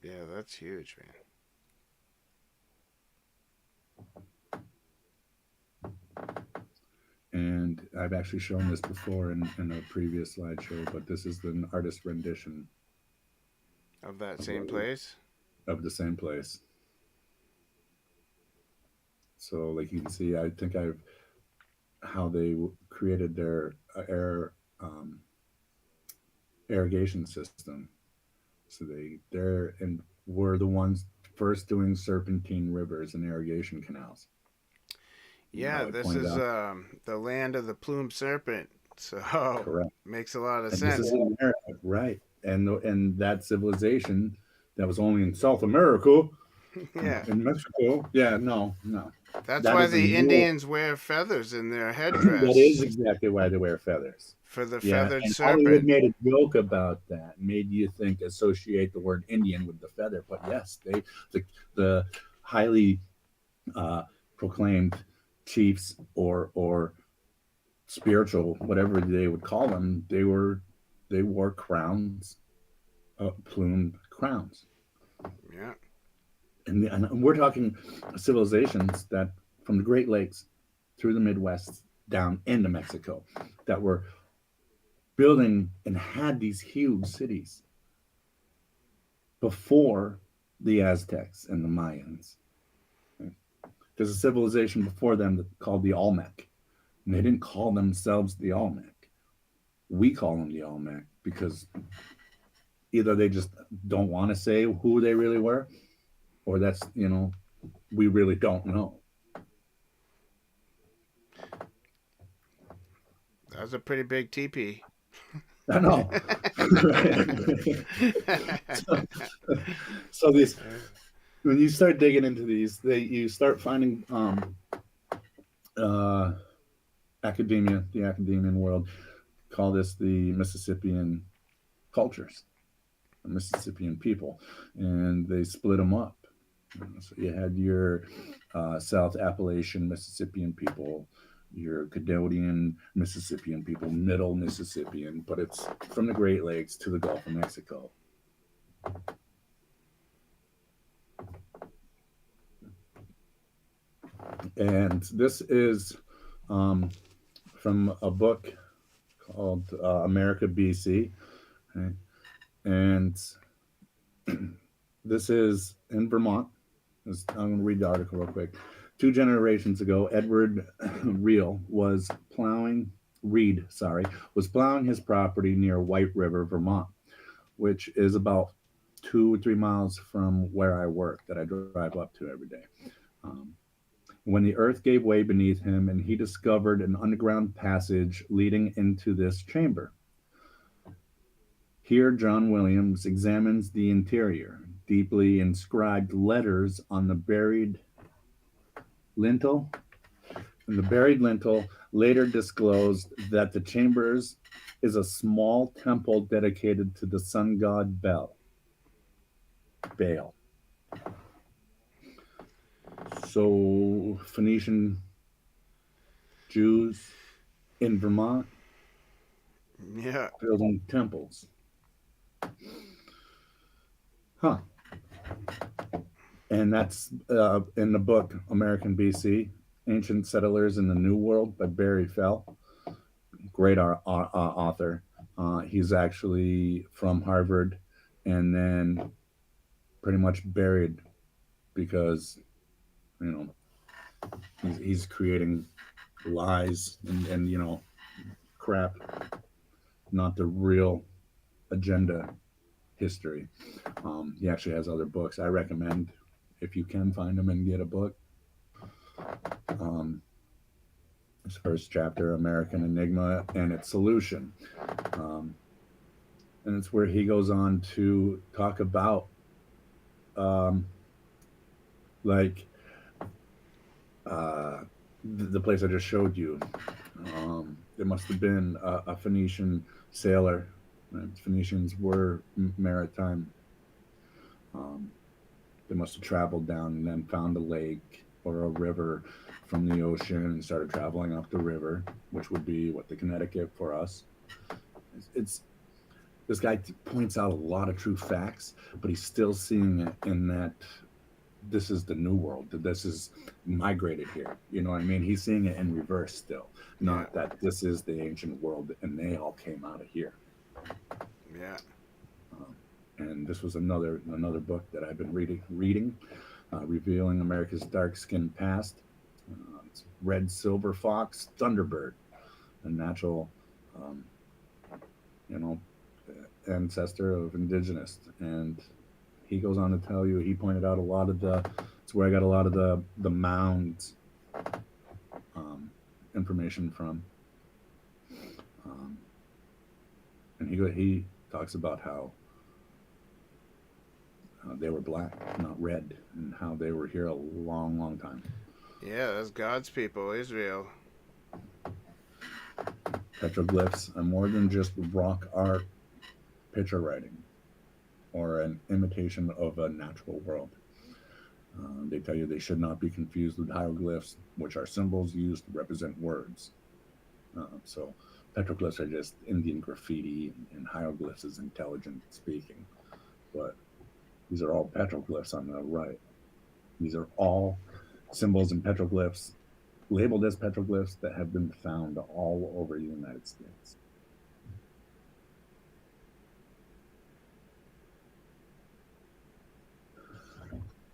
Yeah, that's huge, man. And I've actually shown this before in a previous slideshow, but this is an artist rendition Of that of, same place? of the same place. So, like you can see, I think how they created their irrigation system. So they're and were the ones first doing serpentine rivers and irrigation canals. Yeah, How I this pointed is out, the land of the plumed serpent. So, correct. makes a lot of And this is sense. in America, right? And that civilization that was only in South America, Yeah. in Mexico. Yeah, no, That's that why is a the new. Indians wear feathers in their That is headdress exactly why they wear feathers. for the Yeah, feathered and Hollywood serpent. made a joke about that, made you think associate the word Indian with the feather. But yes, the highly uh, proclaimed chiefs or spiritual, whatever they would call them, they wore crowns, plumed crowns, Yeah. and we're talking civilizations that from the Great Lakes through the Midwest down into Mexico that were building and had these huge cities before the Aztecs and the Mayans. There's a civilization before them that called the Olmec, and they didn't call themselves the Olmec. We call them the Olmec because either they just don't want to say who they really were, or that's, we really don't know. That's a pretty big teepee. I know. so, so these, when you start digging into these, you start finding uh, the academian world call this the Mississippian cultures, the Mississippian people, and they split them up. So you had your South Appalachian Mississippian people, your Cadodian Mississippian people, Middle Mississippian, but it's from the Great Lakes to the Gulf of Mexico. And this is from a book called America BC. Right? And this is in Vermont. I'm going to read the article real quick. 2 generations ago, Edward Reed was plowing his property near White River, Vermont, which is about 2 or 3 miles from where I work that I drive up to every day. When the earth gave way beneath him and he discovered an underground passage leading into this chamber. Here, John Williams examines the interior, deeply inscribed letters on the buried lintel. And the buried lintel later disclosed that the chambers is a small temple dedicated to the sun god Baal. So, Phoenician Jews in Vermont Yeah. building temples. Huh. And that's in the book American BC, Ancient Settlers in the New World by Barry Fell. Great author. He's actually from Harvard and then pretty much buried because, he's creating lies and crap, not the real agenda history. He actually has other books. I recommend if you can find them and get a book. His first chapter, American Enigma and its Solution. And it's where he goes on to talk about like the place I just showed you. There must have been a Phoenician sailor. Right? Phoenicians were maritime. They must have traveled down and then found a lake or a river from the ocean and started traveling up the river, which would be what the Connecticut for us. It's this guy points out a lot of true facts, but he's still seeing it in that this is the new world, that this is migrated here. You know what I mean? He's seeing it in reverse still, not that this is the ancient world and they all came out of here. Yeah. And this was another book that I've been reading, Revealing America's Dark-Skinned Past. It's Red Silver Fox Thunderbird, a natural, ancestor of indigenous. And he goes on to tell you, he pointed out it's where I got a lot of the mounds information from. And he talks about how they were black, not red, and how they were here a long, long time. Yeah, that's God's people, Israel. Petroglyphs are more than just rock art, picture writing, or an imitation of a natural world. They tell you they should not be confused with hieroglyphs, which are symbols used to represent words. So petroglyphs are just Indian graffiti, and hieroglyphs is intelligent speaking. But these are all petroglyphs on the right. These are all symbols and petroglyphs, labeled as petroglyphs, that have been found all over the United States.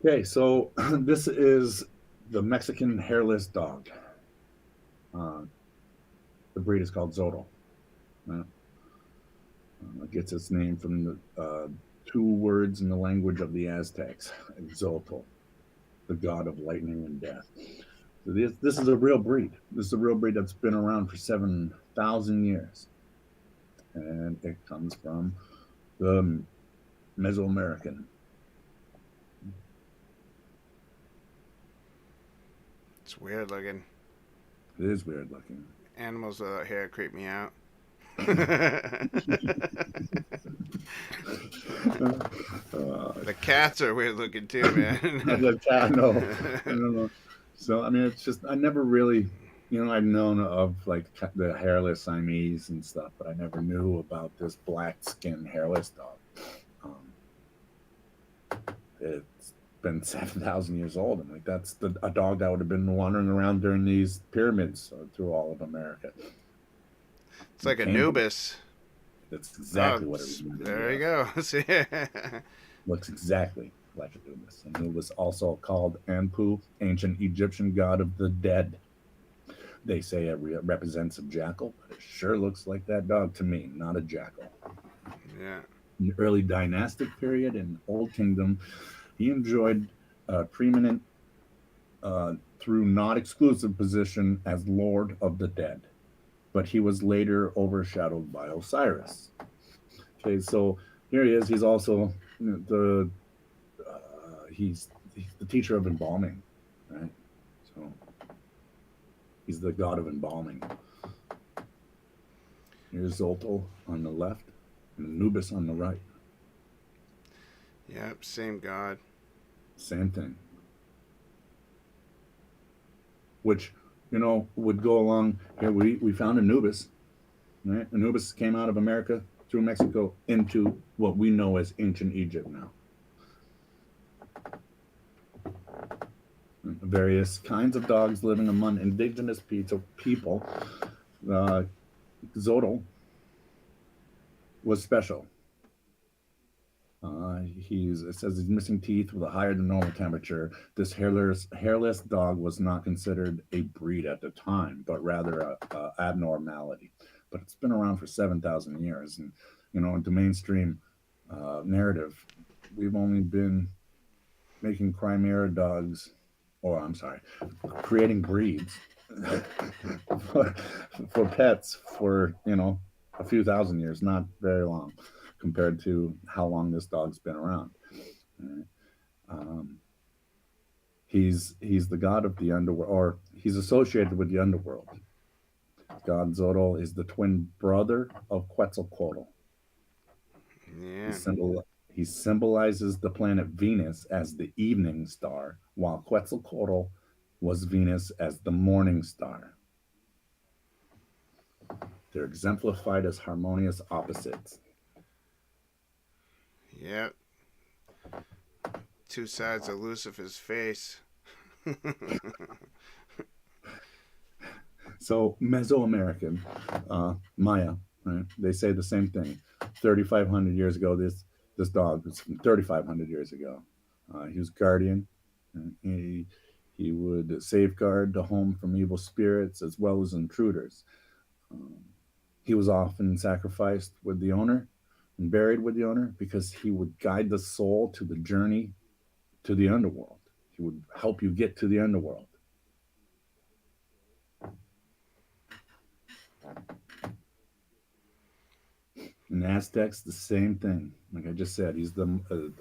Okay, so this is the Mexican hairless dog. The breed is called Zodal. It gets its name from the two words in the language of the Aztecs, Xotl, the god of lightning and death. So this is a real breed. This is a real breed that's been around for 7,000 years. And it comes from the Mesoamerican. It's weird looking. It is weird looking. Animals without hair creep me out. The cats are weird looking too, man. The cat, no, I don't know. So I mean, it's just I never really, I've known of like the hairless Siamese and stuff, but I never knew about this black skin hairless dog. It's been 7,000 years old, and like that's a dog that would have been wandering around during these pyramids through all of America. It's like Anubis. That's exactly what it was. There you go. See? Looks exactly like Anubis. Anubis, also called Anpu, ancient Egyptian god of the dead. They say it represents a jackal, but it sure looks like that dog to me, not a jackal. Yeah. In the early dynastic period in Old Kingdom, he enjoyed a preeminent, through not exclusive position as Lord of the Dead, but he was later overshadowed by Osiris. Okay, so here he is. He's also he's the teacher of embalming, right? So he's the god of embalming. Here's Zotl on the left and Anubis on the right. Yep, same god. Same thing. Which, would go along here. We found Anubis, right? Anubis came out of America through Mexico into what we know as ancient Egypt now. Various kinds of dogs living among indigenous people. Zodal was special. It says he's missing teeth with a higher than normal temperature. This hairless dog was not considered a breed at the time, but rather a abnormality. But it's been around for 7,000 years, and in the mainstream narrative, we've only been making chimera dogs, creating breeds for pets for a few thousand years, not very long, compared to how long this dog's been around. He's the god of the underworld, or he's associated with the underworld. God Zodal is the twin brother of Quetzalcoatl. Yeah. He symbolizes the planet Venus as the evening star, while Quetzalcoatl was Venus as the morning star. They're exemplified as harmonious opposites. Yep. Two sides of Lucifer's face. So Mesoamerican, Maya, right? They say the same thing. 3,500 years ago, this dog was from 3,500 years ago. He was guardian. He would safeguard the home from evil spirits as well as intruders. He was often sacrificed with the owner and buried with the owner because he would guide the soul to the journey to the underworld. He would help you get to the underworld. In the Aztecs, the same thing. Like I just said, he's the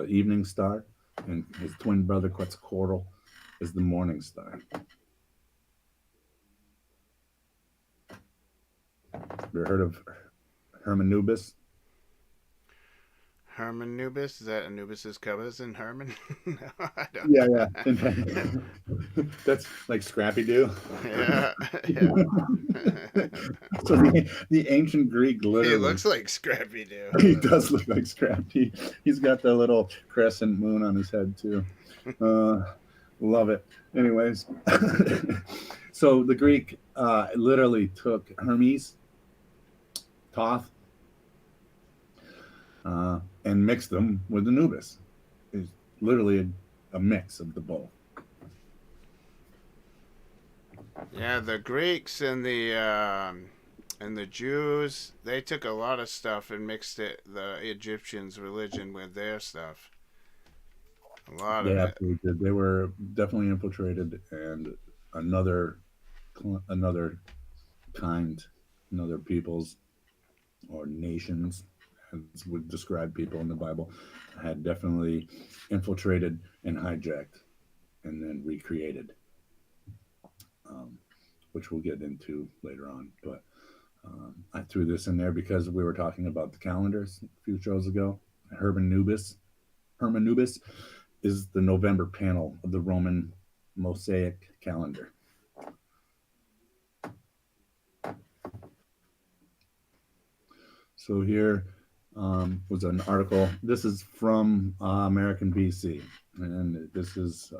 evening star, and his twin brother Quetzalcoatl is the morning star. You ever heard of Hermanubis? Hermanubis? Is that Anubis's cousin, Herman? No, I don't. Yeah. That's like Scrappy Doo. Yeah. So the ancient Greek literally. He looks like Scrappy Doo. He does look like Scrappy. He's got the little crescent moon on his head too. Love it. Anyways, so the Greek literally took Hermes, Thoth, and mixed them with Anubis. It's literally a mix of the both. Yeah, the Greeks and the Jews, they took a lot of stuff and mixed it the Egyptians' religion with their stuff. A lot They of it. absolutely did. They were definitely infiltrated, and another another kind, another peoples or nations, as would describe people in the Bible, had definitely infiltrated and hijacked and then recreated, um, which we'll get into later on. But I threw this in there because we were talking about the calendars a few shows ago. Hermanubis, Hermanubis is the November panel of the Roman Mosaic calendar. So here was an article. This is from American BC, and this is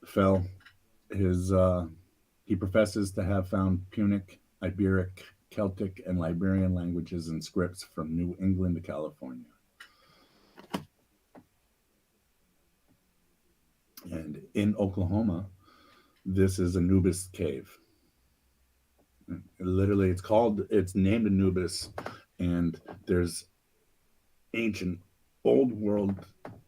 Fell. His he professes to have found Punic, Iberic, Celtic, and Liberian languages and scripts from New England to California. And in Oklahoma, this is Anubis Cave. Literally, it's named Anubis, and there's ancient, old world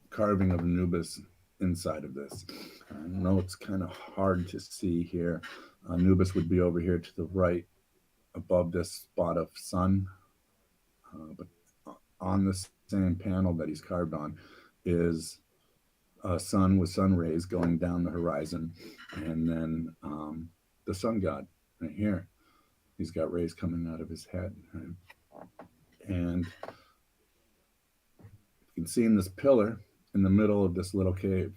carving of Anubis inside of this. I know it's kind of hard to see here. Anubis would be over here to the right above this spot of sun, but on the same panel that he's carved on is a sun with sun rays going down the horizon, and then the sun god right here. He's got rays coming out of his head, right? And you can see in this pillar in the middle of this little cave,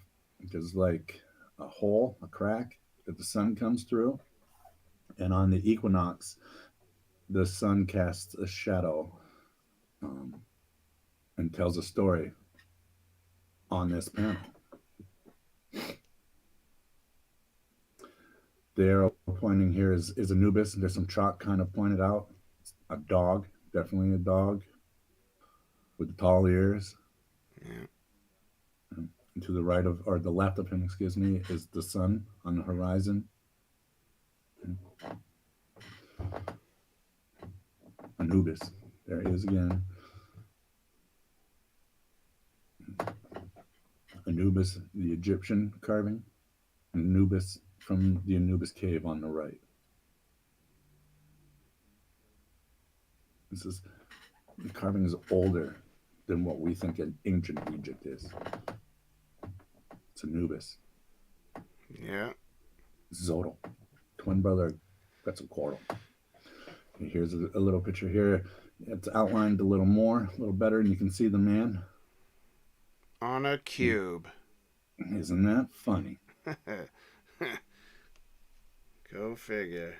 there's like a hole, a crack that the sun comes through. And on the equinox, the sun casts a shadow um, and tells a story on this panel. The arrow pointing here is Anubis. There's some chalk kind of pointed out. A dog, definitely a dog with tall ears. Yeah. And to the right of, or the left of him, excuse me, is the sun on the horizon. Anubis. There he is again. Anubis, the Egyptian carving. Anubis from the Anubis cave on the right. This is the carving is older than what we think in ancient Egypt is. It's Anubis. Yeah. Zodal, twin brother Quetzalcoatl. And here's a little picture here. It's outlined a little more, a little better, and you can see the man. On a cube. Isn't that funny? Go figure.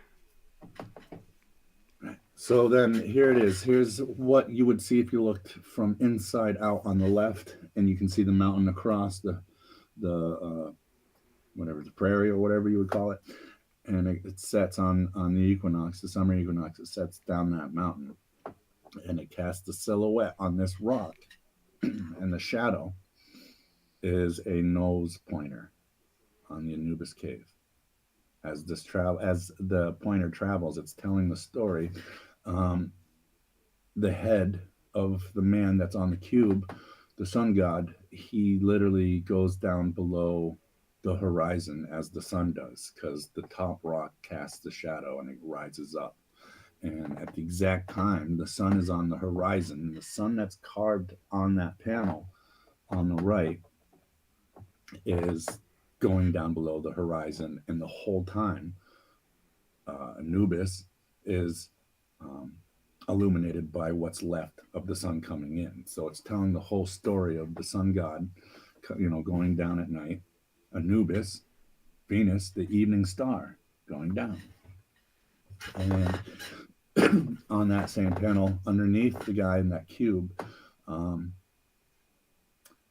So then here it is. Here's what you would see if you looked from inside out on the left, and you can see the mountain across the whatever, the prairie or whatever you would call it, and it sets on the equinox, the summer equinox. It sets down that mountain, and it casts a silhouette on this rock, and the shadow is a nose pointer on the Anubis cave. As the pointer travels, it's telling the story. Um, the head of the man that's on the cube, the sun god, he literally goes down below the horizon as the sun does, because the top rock casts the shadow and it rises up. And at the exact time the sun is on the horizon, the sun that's carved on that panel on the right is going down below the horizon, and the whole time Anubis is um, illuminated by what's left of the sun coming in. So it's telling the whole story of the sun god, going down at night. Anubis, Venus, the evening star, going down. And on that same panel, underneath the guy in that cube,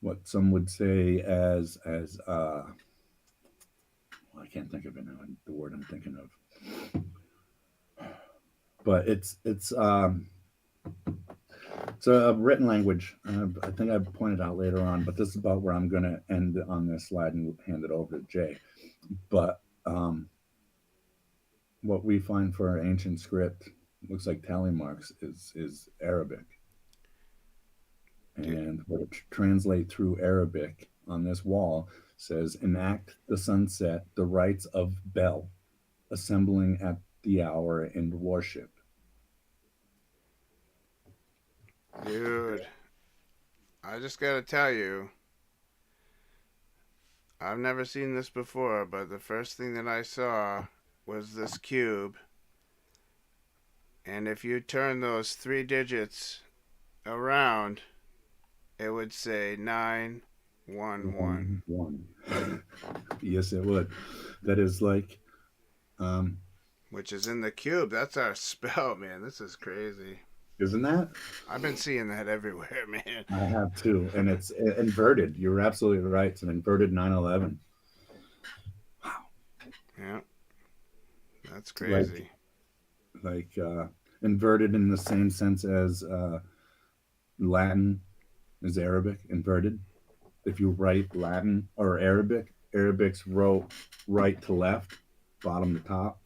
what some would say as I can't think of it now. The word I'm thinking of, but it's a written language. I think I pointed out later on, but this is about where I'm going to end on this slide and hand it over to Jay. But um, what we find for our ancient script looks like tally marks is Arabic, Dude, and what it translate through Arabic on this wall says, "Enact the sunset, the rites of Bel, assembling at the hour and worship." dude, I just gotta tell you, I've never seen this before, but the first thing that I saw was this cube. And if you turn those three digits around, it would say 911, 1 1. Yes, it would. That is like, um, which is in the cube. That's our spell, man. This is crazy. isn't that? I've been seeing that everywhere, man. I have too, and it's inverted. You're absolutely right. It's an inverted 911. Yeah, that's Like crazy. like inverted in the same sense as Latin is Arabic. Inverted. If you write Latin or Arabic, Arabic's wrote right to left, bottom to top.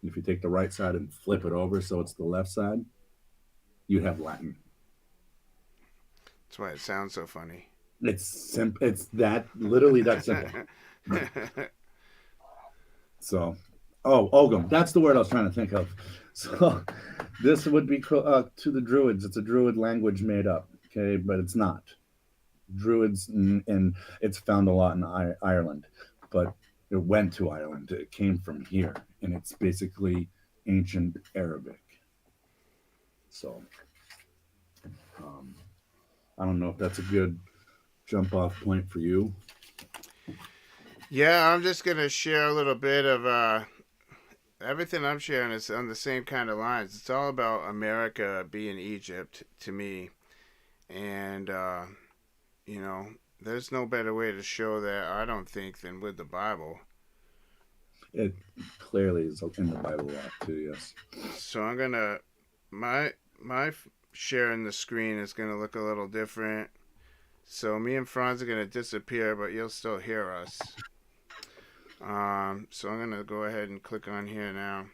And if you take the right side and flip it over so it's the left side, you have Latin. That's why it sounds so funny. It's simple. It's that literally that simple. So, oh, Ogum. That's the word I was trying to think of. So, this would be to the Druids. It's a Druid language made up, okay, but it's not. Druids, and it's found a lot in Ireland, but it went to Ireland. It came from here, and it's basically ancient Arabic. So, um, I don't know if that's a good jump off point for you. Yeah, I'm just gonna share a little bit of everything I'm sharing is on the same kind of lines. It's all about America being Egypt to me, and you know, there's no better way to show that, I don't think, than with the Bible. It clearly is in the Bible a lot too. Yes. So I'm gonna my sharing the screen is gonna look a little different. So me and Franz are gonna disappear, but you'll still hear us. So I'm gonna go ahead and click on here now.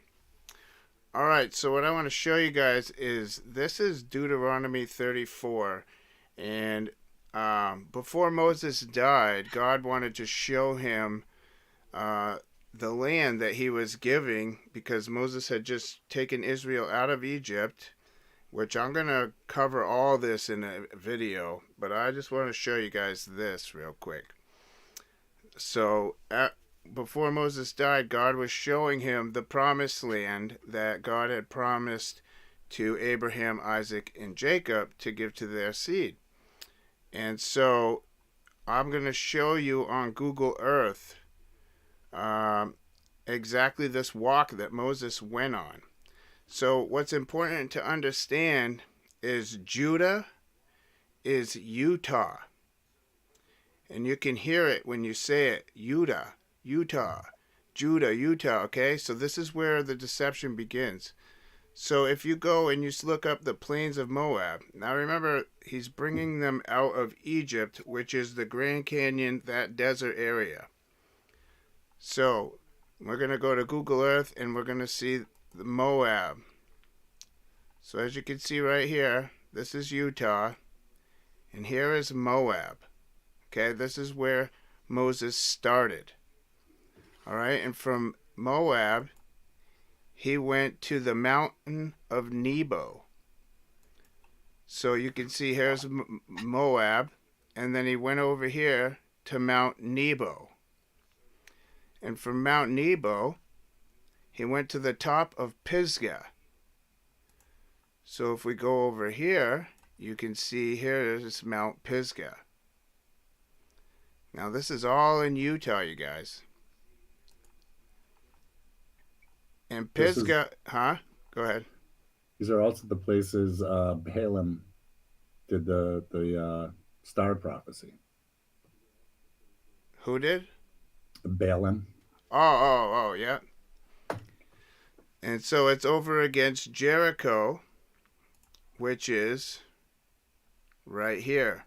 All right. So what I want to show you guys is this is Deuteronomy 34, and before Moses died, God wanted to show him the land that he was giving because Moses had just taken Israel out of Egypt, which I'm going to cover all this in a video, but I just want to show you guys this real quick. So, before Moses died, God was showing him the promised land that God had promised to Abraham, Isaac, and Jacob to give to their seed. And so, I'm going to show you on Google Earth exactly this walk that Moses went on. So, what's important to understand is Judah is Utah. And you can hear it when you say it. Utah, Utah, Judah, Utah. Okay, so this is where the deception begins. So if you go and you look up the plains of Moab, now remember, he's bringing them out of Egypt, which is the Grand Canyon, that desert area. So we're going to go to Google Earth and we're going to see the Moab. So as you can see right here, this is Utah, and here is Moab. Okay, this is where Moses started. All right, and from Moab, he went to the mountain of Nebo. So you can see here's Moab, and then he went over here to Mount Nebo. And from Mount Nebo, he went to the top of Pisgah. So if we go over here, you can see here is Mount Pisgah. Now this is all in Utah, you guys. And Pisgah, Go ahead. These are also the places Balaam did the star prophecy. Who did? Balaam. Oh, yeah. And so it's over against Jericho, which is right here.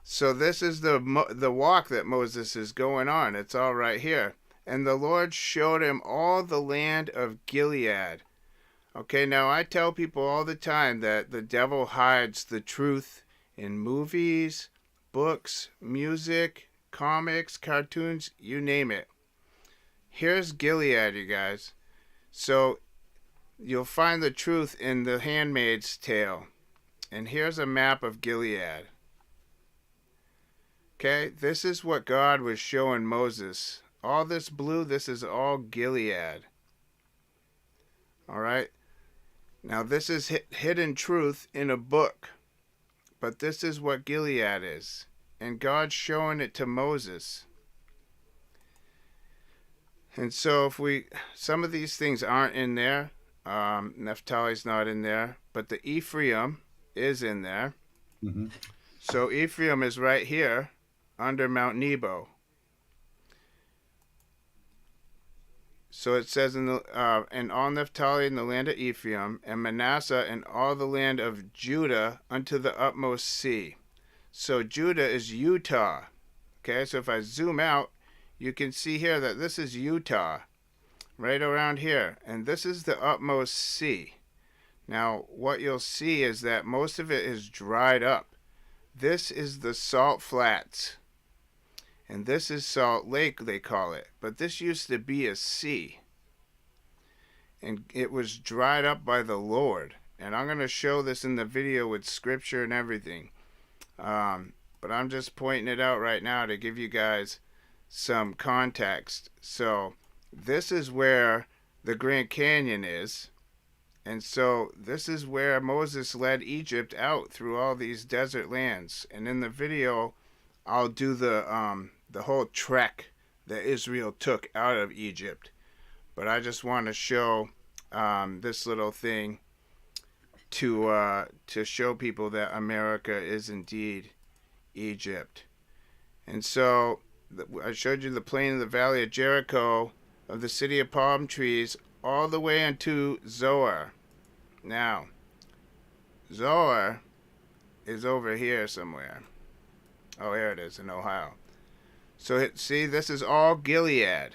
So this is the walk that Moses is going on. It's all right here. And the Lord showed him all the land of Gilead. Okay, now I tell people all the time that the devil hides the truth in movies, books, music, comics, cartoons, you name it. Here's Gilead, you guys. So you'll find the truth in The Handmaid's Tale. And here's a map of Gilead. Okay, this is what God was showing Moses. All this blue, this is all Gilead. All right. Now, this is hidden truth in a book, but this is what Gilead is. And God's showing it to Moses. And so, some of these things aren't in there. Naphtali's not in there, but the Ephraim is in there. Mm-hmm. So, Ephraim is right here under Mount Nebo. So it says and all Naphtali in the land of Ephraim, and Manasseh and all the land of Judah unto the utmost sea. So Judah is Utah. Okay, so if I zoom out, you can see here that this is Utah, right around here, and this is the utmost sea. Now, what you'll see is that most of it is dried up. This is the Salt Flats. And this is Salt Lake, they call it. But this used to be a sea. And it was dried up by the Lord. And I'm going to show this in the video with scripture and everything. But I'm just pointing it out right now to give you guys some context. So this is where the Grand Canyon is. And so this is where Moses led Egypt out through all these desert lands. And in the video, I'll do the whole trek that Israel took out of Egypt. But I just want to show this little thing to show people that America is indeed Egypt. And so I showed you the plain of the valley of Jericho, of the city of palm trees, all the way unto Zoar. Now, Zoar is over here somewhere. Oh, here it is in Ohio. So see, this is all Gilead.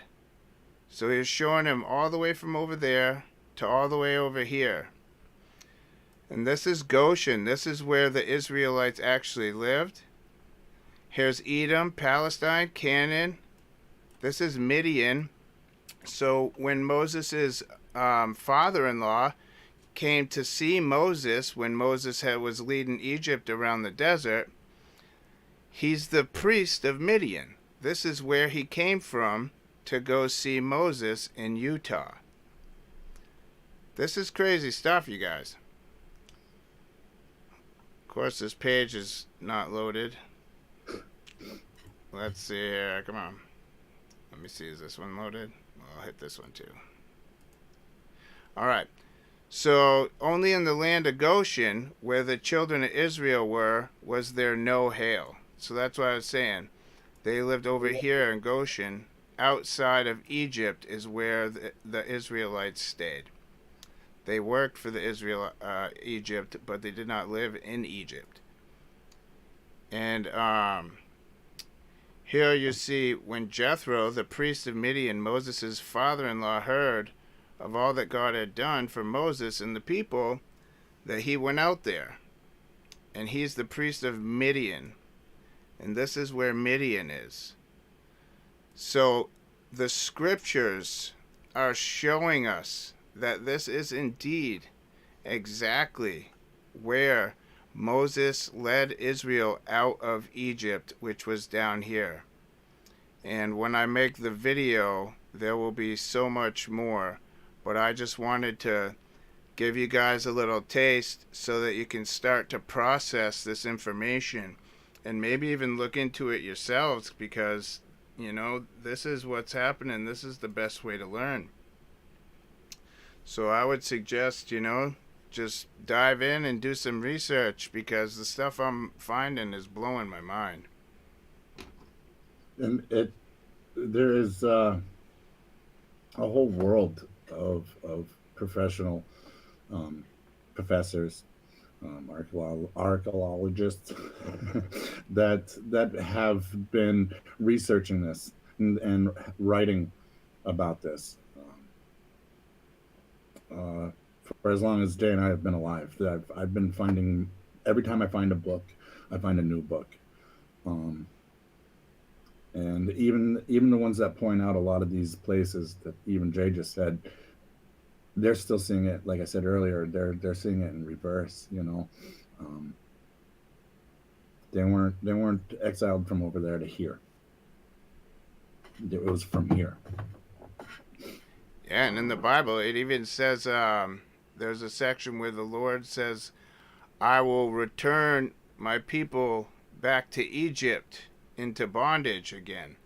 So he's showing him all the way from over there to all the way over here. And this is Goshen. This is where the Israelites actually lived. Here's Edom, Palestine, Canaan. This is Midian. So when Moses' father-in-law came to see Moses, when Moses was leading Egypt around the desert, he's the priest of Midian. This is where he came from to go see Moses in Utah. This is crazy stuff, you guys. Of course, this page is not loaded. Let's see here. Come on. Let me see. Is this one loaded? Well, I'll hit this one too. All right. So, only in the land of Goshen, where the children of Israel were, was there no hail. So that's what I was saying. They lived over here in Goshen. Outside of Egypt is where the Israelites stayed. They worked for the Egypt, but they did not live in Egypt. And here you see when Jethro, the priest of Midian, Moses' father-in-law, heard of all that God had done for Moses and the people, that he went out there. And he's the priest of Midian. And this is where Midian is. So the scriptures are showing us that this is indeed exactly where Moses led Israel out of Egypt, which was down here. And when I make the video, there will be so much more. But I just wanted to give you guys a little taste so that you can start to process this information and maybe even look into it yourselves, because, you know, this is what's happening. This is the best way to learn. So I would suggest, you know, just dive in and do some research, because the stuff I'm finding is blowing my mind. And there is a whole world of professional professors archaeologists that have been researching this and writing about this for as long as Jay and I have been alive. I've been finding every time I find a book, I find a new book. Um, and even the ones that point out a lot of these places that even Jay just said, they're still seeing it. Like I said earlier, they're seeing it in reverse. Um, they weren't exiled from over there to here. It was from here. Yeah, and in the Bible, it even says there's a section where the Lord says, I will return my people back to Egypt into bondage again,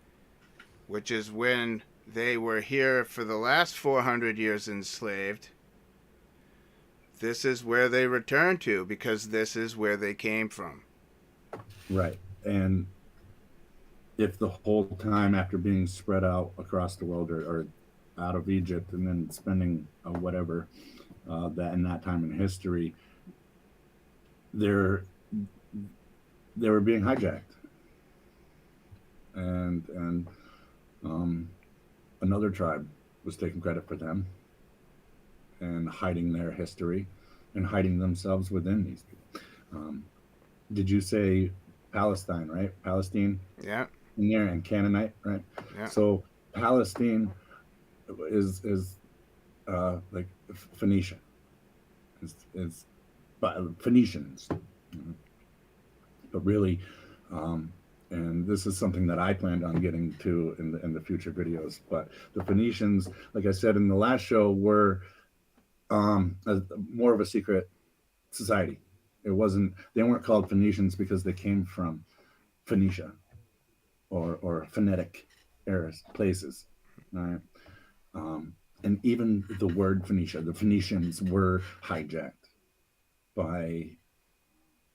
which is when they were here for the last 400 years enslaved. This is where they return to because this is where they came from. Right. And if the whole time after being spread out across the world or out of Egypt and then spending whatever that in that time in history, they're they were being hijacked, and um, another tribe was taking credit for them and hiding their history and hiding themselves within these people. Did you say Palestine, right? Palestine Yeah, in there and Canaanite, right? yeah. So Palestine is like Phoenicia, is Phoenicians, but really, um, and this is something that I planned on getting to in the future videos. But the Phoenicians, like I said in the last show, were more of a secret society. It wasn't. They weren't called Phoenicians because they came from Phoenicia or phonetic eras places. All right. And even the word Phoenicia, the Phoenicians were hijacked by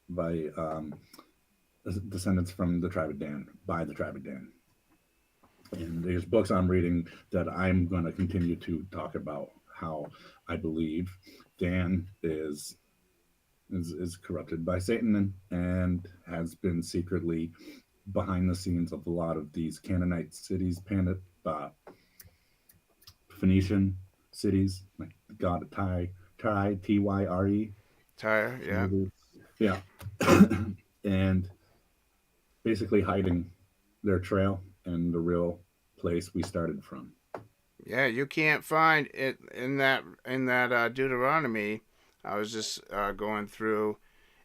by descendants from the tribe of Dan, by the tribe of Dan. And there's books I'm reading that I'm going to continue to talk about how I believe Dan is corrupted by Satan and has been secretly behind the scenes of a lot of these Canaanite cities, Phoenician cities, like the god of Tyre, Tyre, yeah. maybe. Yeah. And basically hiding their trail and the real place we started from. Yeah, you can't find it in that Deuteronomy. I was just going through.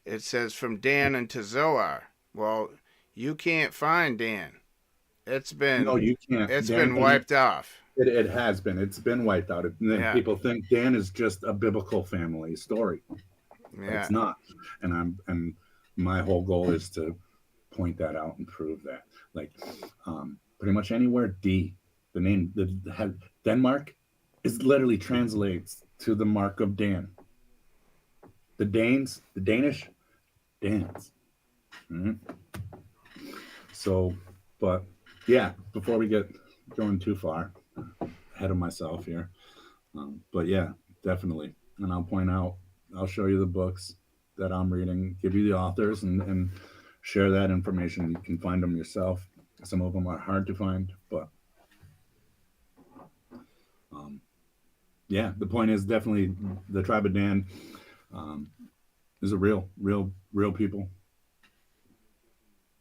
It says from Dan unto Zoar. Well, you can't find Dan. It's No, been you can't. it's Dan been doesn't. wiped off. It has been. It's been wiped out. And then Yeah, people think Dan is just a biblical family story. yeah, It's not. And my whole goal is to point that out and prove that. Like pretty much anywhere the name the Denmark is literally translates to the mark of Dan. The Danish, Dans. Mm-hmm. So, but yeah, before we get going too far ahead of myself here, but yeah, definitely. And I'll show you the books that I'm reading, give you the authors, and share that information. You can find them yourself. Some of them are hard to find, but um, yeah, the point is definitely the tribe of Dan um, is a real people.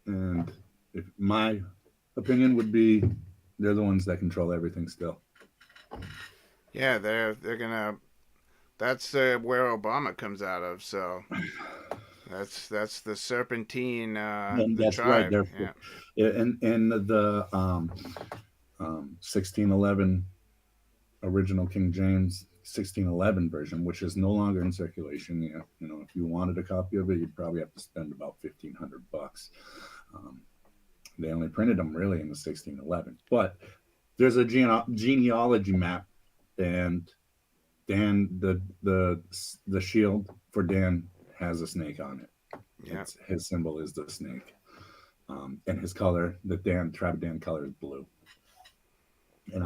And if my opinion would be, they're the ones that control everything still. yeah. They're gonna. That's where Obama comes out of. So that's the Serpentine, And the that's right. tribe. They're Yeah, in the 1611 original King James 1611 version, which is no longer in circulation. If you wanted a copy of it, you'd probably have to spend about $1,500. Um, they only printed them really in the 1611, but there's a genealogy map, and Dan the shield for Dan has a snake on it. yeah. It's his symbol is the snake, and his color, the Dan tribe Dan color is blue. And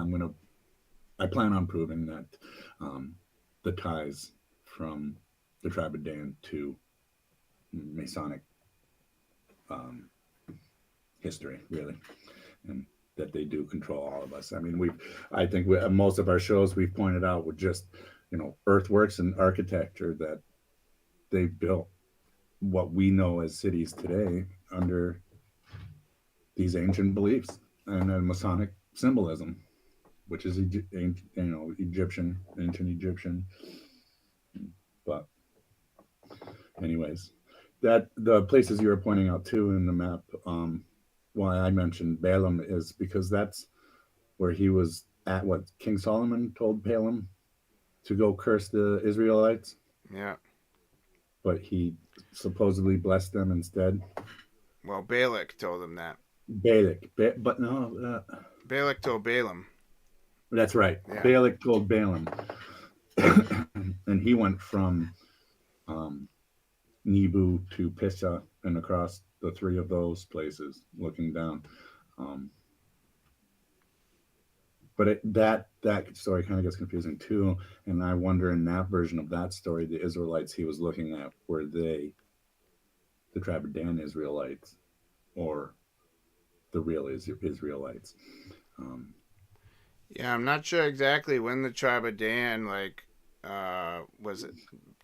I plan on proving that um, the ties from the tribe of Dan to Masonic um, history, really, and that they do control all of us. I mean, I think most of our shows we've pointed out with just, earthworks and architecture that they built what we know as cities today under these ancient beliefs and Masonic symbolism, which is Egyptian, ancient Egyptian. But anyways, that the places you were pointing out too in the map, why I mentioned Balaam is because that's where he was at. What King Solomon told Balaam to go curse the Israelites, Yeah. but he supposedly blessed them instead. Well, Balak told him that. But no, Balak told Balaam. that's right. Yeah. Balak told Balaam, and he went from um, Nebu to Pissa and across the three of those places, looking down. Um, but that story kind of gets confusing too, and I wonder in that version of that story, the Israelites he was looking at were they the tribe of Dan Israelites or the real Israelites? Um, Yeah, I'm not sure exactly when the tribe of Dan was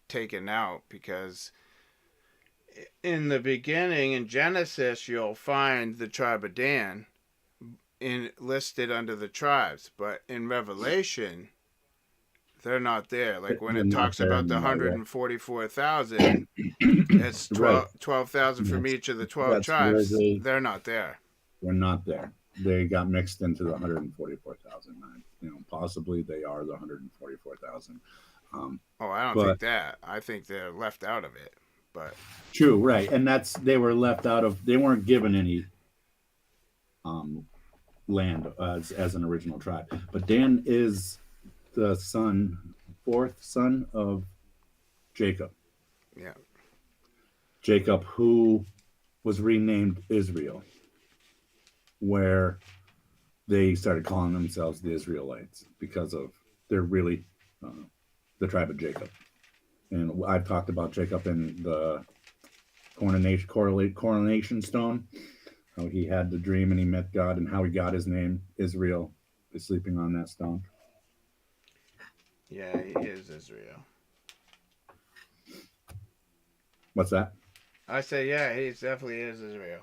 taken out, because in the beginning in Genesis you'll find the tribe of Dan listed under the tribes, but in Revelation they're not there. Like when they're it not talks there about the anymore. 144,000, it's Right. 12,000 And from that's each of the 12 that's where tribes. They're not there. they're not there. They got mixed into the 144,000. Possibly they are the 144,000. Oh, I don't think But that. I think they're left out of it. But true, right, and they were left out of. They weren't given any um, land as an original tribe. But Dan is the fourth son of Jacob. yeah. Jacob, who was renamed Israel, where they started calling themselves the Israelites because of they're really uh, the tribe of Jacob. And I've talked about Jacob in the coronation stone, how he had the dream and he met God, and how he got his name Israel is sleeping on that stone. Yeah, he is Israel. What's that? I say, yeah, he definitely is Israel.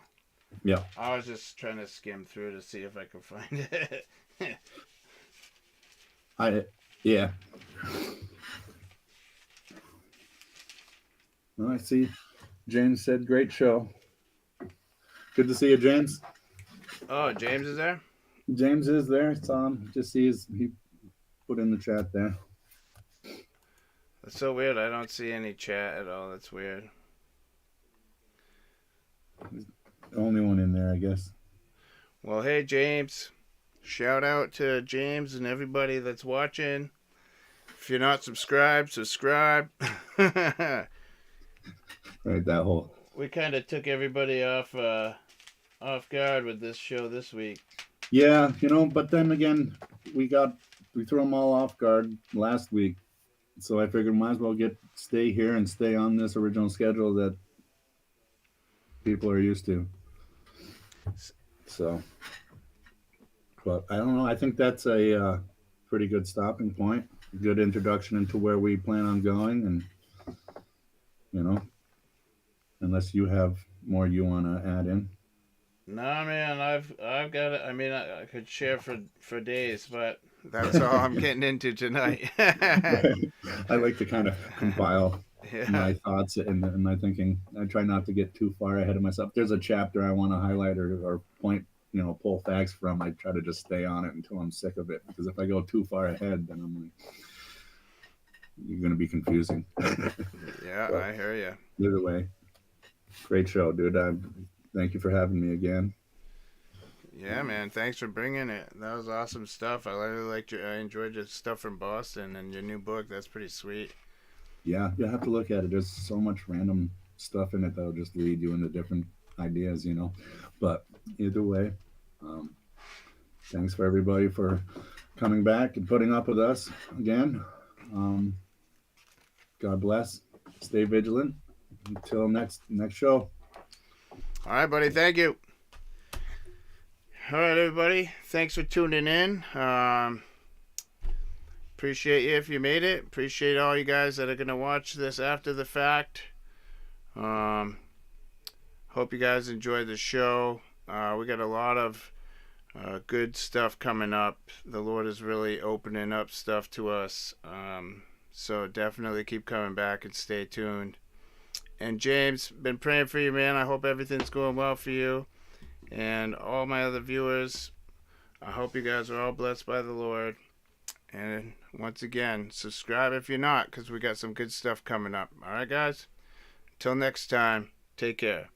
Yeah. I was just trying to skim through to see if I could find it. Yeah. Well, I see. James said, "Great show." Good to see you, James. Oh, James is there? James is there. Saw him. Just see he put in the chat there. That's so weird. I don't see any chat at all. That's weird. The only one in there, I guess. Well, hey, James. Shout out to James and everybody that's watching. If you're not subscribed, subscribe. Right, that whole. We kind of took everybody off guard with this show this week. Yeah, but then again, we threw them all off guard last week, so I figured might as well stay here and stay on this original schedule that people are used to. So, but I don't know. I think that's a pretty good stopping point. Good introduction into where we plan on going, and unless you have more you want to add in. Nah, man, I've got it. I mean, I could share for days, but that's all I'm getting into tonight. I like to kind of compile my thoughts and my thinking. I try not to get too far ahead of myself. If there's a chapter I want to highlight or point, pull facts from, I try to just stay on it until I'm sick of it. Because if I go too far ahead, then I'm like, you're going to be confusing. Yeah, but I hear you. Either way, great show, dude. Thank you for having me again. Yeah, man. Thanks for bringing it. That was awesome stuff. I really liked I enjoyed your stuff from Boston and your new book. That's pretty sweet. Yeah, you have to look at it. There's so much random stuff in it that'll just lead you into different ideas, But either way, thanks for everybody for coming back and putting up with us again. God bless. Stay vigilant. until next show. All right, buddy. Thank you. All right, everybody. Thanks for tuning in. Appreciate you if you made it. Appreciate all you guys that are going to watch this after the fact. Hope you guys enjoyed the show. We got a lot of good stuff coming up. The Lord is really opening up stuff to us. So definitely keep coming back and stay tuned. And James, been praying for you, man. I hope everything's going well for you. And all my other viewers, I hope you guys are all blessed by the Lord. And once again, subscribe if you're not, because we got some good stuff coming up. All right, guys? Until next time, take care.